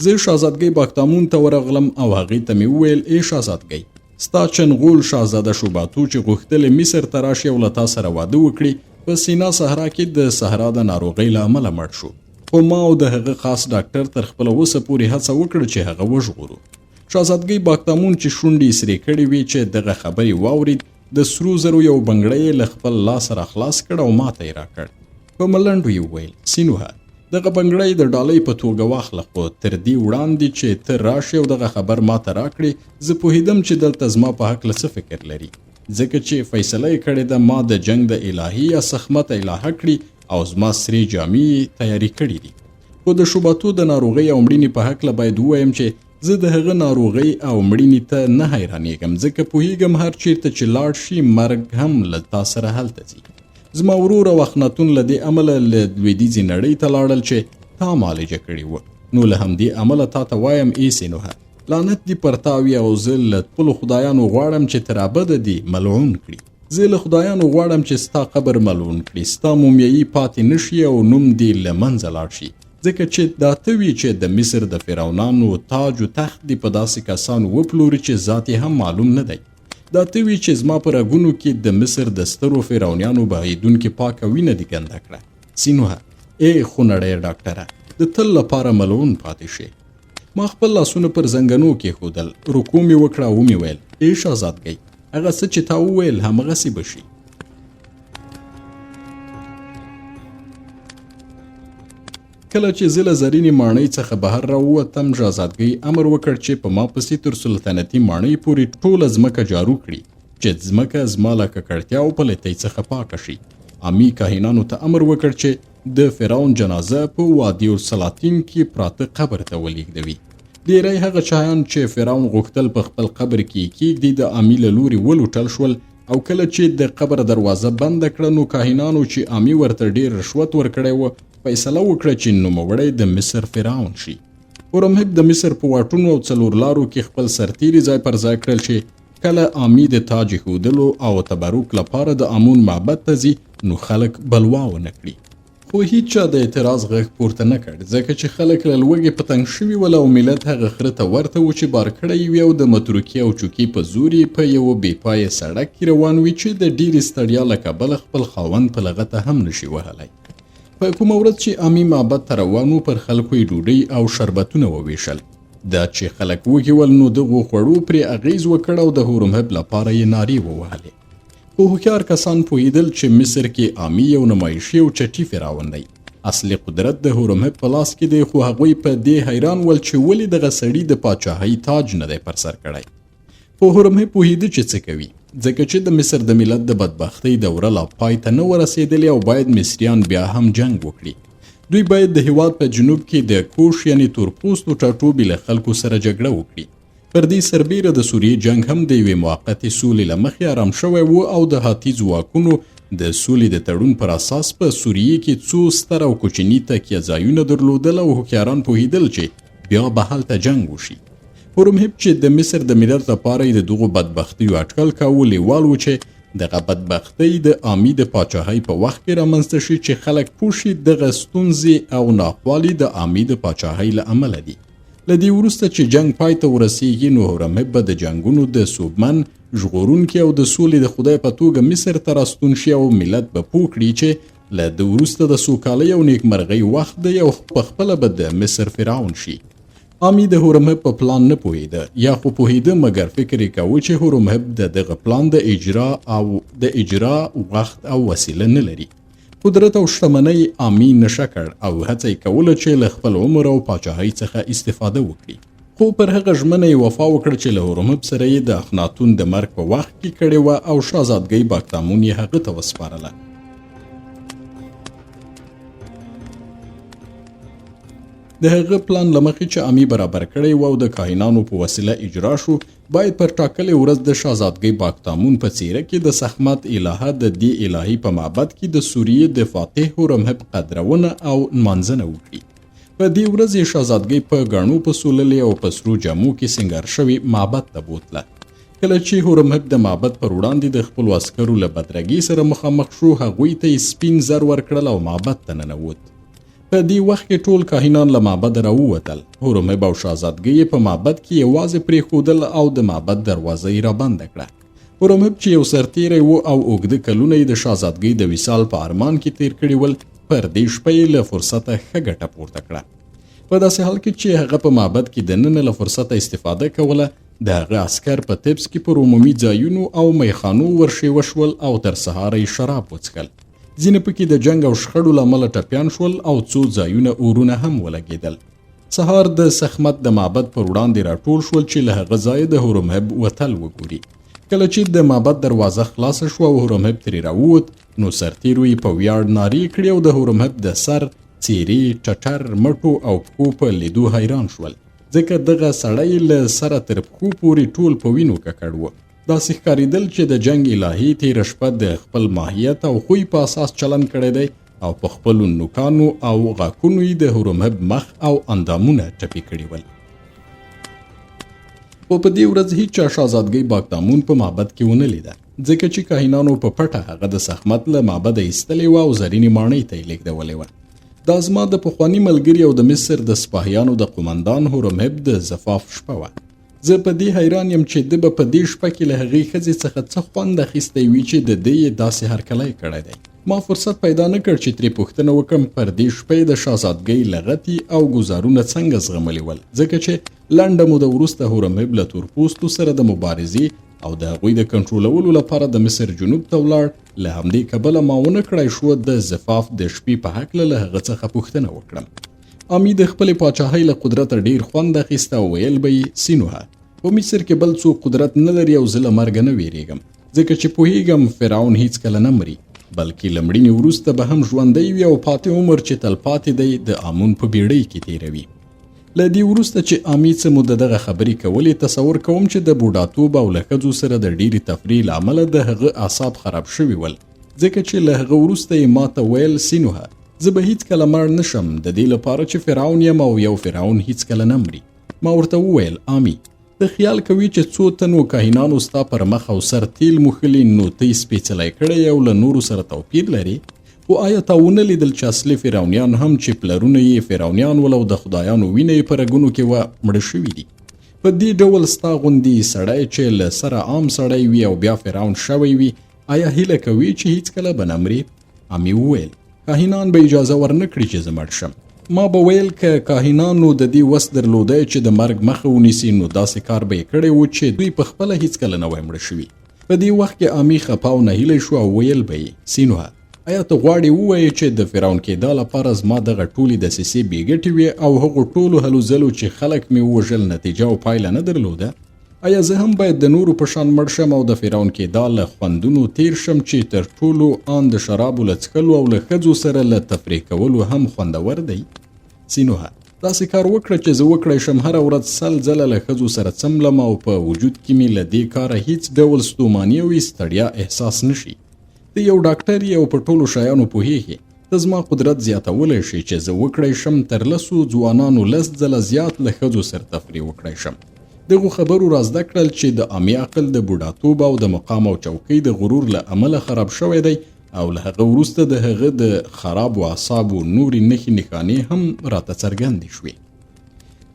S1: زه شهزادګۍ باکتامون ته ورغلم او هغې ته مې وویل ای شهزادګۍ، ستا چنغول شهزاده شوباتو چې غوښتلې مصر ته راشي او له تا سره واده وکړي په سینا صحرا کې د صحرا د ناروغۍ له امله مړ شو، خو ما او د هغه خاص ډاکټر تر خپله اوسه پورې هڅه وکړه چې هغه وژغورو. شهزادګۍ باکتامون چې شونډې یې سرې کړې وې چې دغه خبرې واورید، د سرو زرو یو بنګړی یې له خپل لاسه راخلاص کړ او ما ته یې راکړ. په ملنډو یې وویل سینوهه دغه بنګړی د ډالۍ په توګه واخله، خو تر دې وړاندې چې ته راشې او دغه خبر ما ته راکړې زه پوهېدم چې دلته زما په هکله څه فکر لري، ځکه چې فیصله یې کړې ده ما د جنگ د الهي یا سخمت الهه کړي او زما سرې جامې تیاري کړي دي. خو د شوباتو د ناروغۍ او مړینې په هکله باید ووایم چې زه د هغه ناروغۍ او مړینې ته نه حیرانېږم، ځکه پوهېږم هر چیرته چې لاړ شي مرګ هم له تا سره هلته ځي. زما ورور او اخناتون له دې امله له لویدیځې نړۍ ته لاړل چې تا معالجه کړې وه، نو له همدې امله تا ته وایم ایسې نوحه، لعنت دې پر تا وي او زه له خپلو خدایانو غواړم چې تر ابده دې ملعون کړي. زه له خدایانو غواړم چې ستا قبر ملعون کړي، ستا مومیایي پاتې نشي او نوم دې له منځه لاړ شي، ځکه چې دا ته وي چې د مصر د فرعونانو تاج و تخت دې په داسې کسانو وپلوري چې ذات یې هم معلوم نه دی. دا ته وي چې زما په رګونو کې د مصر د سترو فرعونیانو بهیدونکې پاکه وینه دې ګنده کړه. سینوحه ای خونړی ډاکټره، د تل لپاره ملعون پاتې شي. ما خپل لاسونه پر زنګنو کېښودل، رکوع مې وکړه او مې ویل ای شهزادګۍ، هغه څه چې تا وویل همغسې به شي. کله چې زه له زرینې ماڼۍ څخه بهر راووتم، شهزادګۍ امر وکړ چې په ما پسې تر سلطنتي ماڼۍ پورې ټوله ځمکه جارو کړي، چې ځمکه زما له ککړتیا او پلیتۍ څخه پاکه شي. عامي کاهنانو ته امر وکړ چې د فرعون جنازه په وادي السلاطین کې پراته قبر ته ولېږدوي. ډېری هغه چایان چې فرعون غوښتل په خپل قبر کې کېږدي د عامي له لوري ولوټل شول، او کله چې د قبر دروازه بنده کړه نو کاهنانو چې عامي ورته ډېر رشوت ورکړی و فیصله وکړه چې نوموړی د مصر فرعون شي. هورمهب د مصر په واټونو او څلور لارو کې خپل سرتیري ځای پر ځای کړل چې کله عامي د تاج ایښودلو او تبرک لپاره د امون معبد ته ځي نو خلک بلوا ونه کړي. خو هیچا د اعتراض غږ پورته نه کړ، ځکه چې خلک له لوږې په تنګ شوي ول او ملت هغه خره ته ورته و چې بار کړی وي او د متروکې او چوکۍ په زور یې په یوه بېپایه سړک کې روان وي چې د ډېرې ستړیا له کبله خپل خاوند په لغته هم نشي وهلی. په کومه ورځ چې عامي معبد ته روان و پر خلکو یې ډوډۍ او شربتونه وویشل. دا چې خلک وږي ول نو دغو خوړو پرې اغیز وکړ او د هورمهب لپاره یې نارې ووهلې. خو هوښیار کسان پوهېدل چې مصر کې عامي یو نمایشي او چټي فرعون دی. اصلي قدرت د هورمهب په لاس کې دی، خو هغوی په دې حیران ول چې ولې دغه سړي د پاچاهۍ تاج نه دی پر سر کړی. خو هورمهب پوهېده چې څه کوي، ځکه چې د مصر د ملت د بدبختۍ دوره لا پای ته نه ورسېدلې او باید مصریان بیا هم جنگ وکړي. دوی باید د هیواد په جنوب کې د کوش یعنی تورپوستو ټاټوبي له خلکو سره جګړه وکړي. پر دې سربیره د سوریې جنگ هم د یوې موقتې سولې له مخې ارام شوی و او د ختیځ واکونو د سولې د تړون پر اساس په سوریې کې څو ستر او کوچني تکیه ځایونه درلودل او هوښیاران پوهېدل چې بیا به هلته جنگ وشي. هورمهب چې د مصر د ملت لپاره د دغو بدبختیو اټکل کاوه، لیوال و چې دغه بدبختۍ د عامي د پاچاهۍ په وخت کې رامنځته شي چې خلک پوه شي دغه ستونزې او ناخوالې د عامي د پاچاهۍ له امله دي. له دې وروسته چې جنگ پای ته ورسیږي نو هورمهب به د جنګونو د سوبمن ژغورونکي او د سولې د خدای په توګه مصر ته راستون شي او ملت به پوه کړي چې له ده وروسته د سوکالۍ او نیکمرغۍ وخت دی او پخپله به د مصر فرعون شي. عامي د هورمهب په پلان نه پوهېده، یا خو پوهېده مګر فکر یې کاوه چې هورمهب د دغه پلان د اجرا وخت او وسیله نه لري. قدرت او شتمنۍ عامي نشه کړ او هڅه یې کوله چې له خپل عمر او پاچاهۍ څخه استفاده وکړي. خو پر هغه ژمنه یې وفا وکړه چې له هورمهب سره یې د اخناتون د مرګ په وخت کې کړې وه او شهزادګۍ باکتامون یې هغه ته وسپارله. د هغه پلان له مخې چې عامي برابر کړی و او د کاهنانو په وسیله اجرا شو، باید پر ټاکلې ورځ د شهزادګۍ باکتامون په څیره کې د سخمت الهه د دې الهي په معبد کې د سوریې د فاتح هورمهب قدرونه او نمانځنه وکړي. په دې ورځ یې شهزادګۍ په ګاڼو په سوللې او په سرو جامو کې سینګار شوي معبد ته بوتله. کله چې هورمهب د معبد پر وړاندې د خپلو عسکرو له بدرګۍ سره مخامخ شو، هغوی ته یې سپین زر ورکړل او معبد ته ننوت. په دې وخت کې ټول کاهنان له معبد راووتل. هورمهب او شهزادګۍ په معبد کې یوازې پرېښودل او د معبد دروازه یې رابنده کړه. هورمهب چې یو سرتیری و او اوږده کلونه یې د شهزادګۍ د وصال په ارمان کې تیر کړي ول، پر دې شپه یې له فرصته ښه ګټه پورته کړه. په داسې حال کې چې هغه په معبد کې دننه له فرصته استفاده کوله، د هغه عسکر په تبس کې پر عمومي ځایونو او میخانو ورشي وشول او تر سهاره یې شراب وڅښل. ځینې پکې د جنگ او شخړو له امله ټپیان شول او څو ځایونه اورونه هم ولګېدل. سهار د سخمت د معبد پر وړاندې راټول شول چې له هغه ځایه د هورمهب وتل وګوري. کله چې د معبد دروازه خلاصه شوه او هورمهب ترې راووت، نو سرتیرو یې په ویاړ نارې کړې او د هورمهب د سر، څیرې، ټټر، مټو او پښو په لیدو حیران شول، ځکه دغه سړی له سره تر پښو پورې ټول په وینو ککړ و. داسې ښکارېدل چې د جنگ الهي تېره شپه د خپل ماهیت او خوی په اساس چلن کړی دی او په خپلو نوکانو او غاښونو یې د هورمهب مخ او اندامونه ټپي کړي ول. خو په دې ورځ هیچا شهزادګۍ باغدامون په معبد کې ونه لیده، ځکه چې کاهنانو په پټه هغه د سخمت له معبده ایستلې وه او زرینې ماڼۍ ته یې لېږدولې وه. دا زما د پخواني ملګري او د مصر د سپاهیانو د قومندان هورمهب د زفاف شپه وه. زه په دې حیران یم چې ده به په دې شپه کې له هغې ښځې څخه څه خوند اخیستی وي چې د ده یې داسې هرکلی کړی دی. ما فرصت پیدا نه کړ چې ترې پوښتنه وکړم پر دې شپه د شهزادګۍ لغتې او ګزارونه څنګه زغملي ول، ځکه چې لنډه موده وروسته هورمهب له تورپوستو سره د مبارزې او د هغوی د کنټرولولو لپاره د مصر جنوب ته ولاړ. له همدې کبله ما ونه کړای شو د زفاف د شپې په هکله له هغه څخه پوښتنه وکړم. امي د خپلې پاچاهۍ له قدرته ډیر خوند اخیسته او ویل به یې سینوها، په مصر کې بل څوک قدرت نه لري او زه له مرګه نه ویریږم، ځکه چې پوهیږم فرعون هیڅکله نه مري، بلکې له مړینې وروسته به هم ژوندی وي او پاتې عمر چې تلپاتې دی د آمون په بیړۍ کې تیروي. له دې وروسته چې امي څه موده دغه خبرې کولې، تصور کوم چې د بوډاتوب او له ښځو سره د ډېرې تفریح له امله د هغه اعصاب خراب شوي ول، ځکه چې له هغه وروسته یې ماته ویل سینوها زه به هیڅکله مړ نه شم د دې لپاره چې فرعون یم او یو فرعون هیڅکله نه مري. ما ورته وویل امي ته خیال کوي چې څو تنو کاهنانو ستا پر مخ او سر تیل موښلي نو ته یې سپېڅلی کړی او له نورو سره توپیر لري؟ خو آیا تا ونه لیدل چې اصلي فرعونیان هم چې پلرونه یې فرعونیان ول او د خدایانو وینه یې په رګونو کې وه مړه شوي دي؟ په دې ډول ستا غوندې سړی چې له سره عام سړی وي او بیا فرعون شوی وي، آیا هیله کوي چې هیڅکله به نه مري؟ امي وویل کاهنان به اجازه ورنه کړي چې زه مړ شم. ما به ویل که کاهنانو د دې وس درلودی چې د مرګ مخه ونیسي نو داسې کار به یې کړی و چې دوی په خپله هیڅکله نه وای مړه شوي. په دې وخت کې امي خپه او نهیلی شو او ویل به یې سینوها آیا ته غواړې ووایې چې د فرعون کېدا لپاره زما دغه ټولې دسیسې بې ګټې وې او هغو ټولو هلو ځلو چې خلک مې ووژل نتیجه او پایله نه درلوده؟ آیا زه هم باید د نورو په شان مړ شم او د فرعون کېدا له خوندونو تیر شم چې تر ټولو آن د شرابو له څښلو او له ښځو سره له تفریح کولو هم خوندور دی؟ سینوها داسې کار وکړه چې زه وکړی شم هره ورځ 100 ځله له ښځو سره څملم او په وجود کې مې له دې کاره هیڅ ډول ستوماني او ستړیا احساس نشي. ته یو ډاکټر یې او په ټولو شیانو پوهیږې، ته زما قدرت زیاتولی شي چې زه وکړی شم تر 10 ځوانانو 10 ځله زیات له ښځو سره تفریح وکړی شم. دغو خبرو را زده کړل چې د امي عقل د بوډاتوب او د مقام او چوکۍ د غرور له امله خراب شوی دی او له هغه وروسته د هغه د خرابو اعصابو نورې نښې نښانې هم راته څرګندې شوې.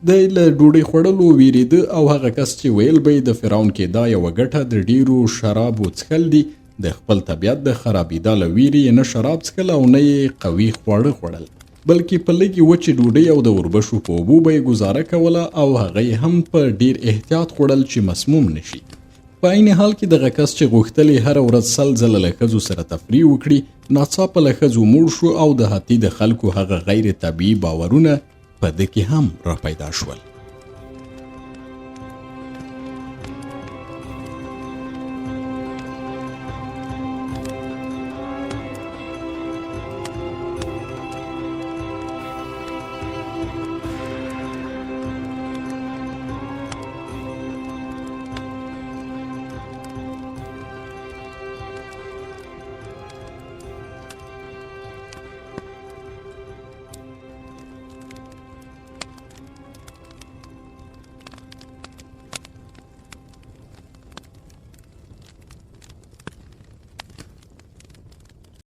S1: دی له ډوډۍ خوړلو ویرېده او هغه کس چې ویل به یې د فرعون کېدا یوه ګټه د ډېرو شرابو څښل دي، د خپل طبیعت د خرابېدا له ویرې یې نه شراب څښل او نه یې قوي خواړه خوړل، بلکې په لږې وچې ډوډۍ او د وربشو په اوبو به یې ګزاره کوله او هغه یې هم په ډېر احتیاط خوړل چې مسموم نشي. په عین حال کې دغه کس چې غوښتل یې هره ورځ 100 ځله له ښځو سره تفریح وکړي، ناڅاپه له ښځو موړ شو او د هاتي د خلکو هغه غیر طبیعي باورونه په ده کې هم را پیدا شول.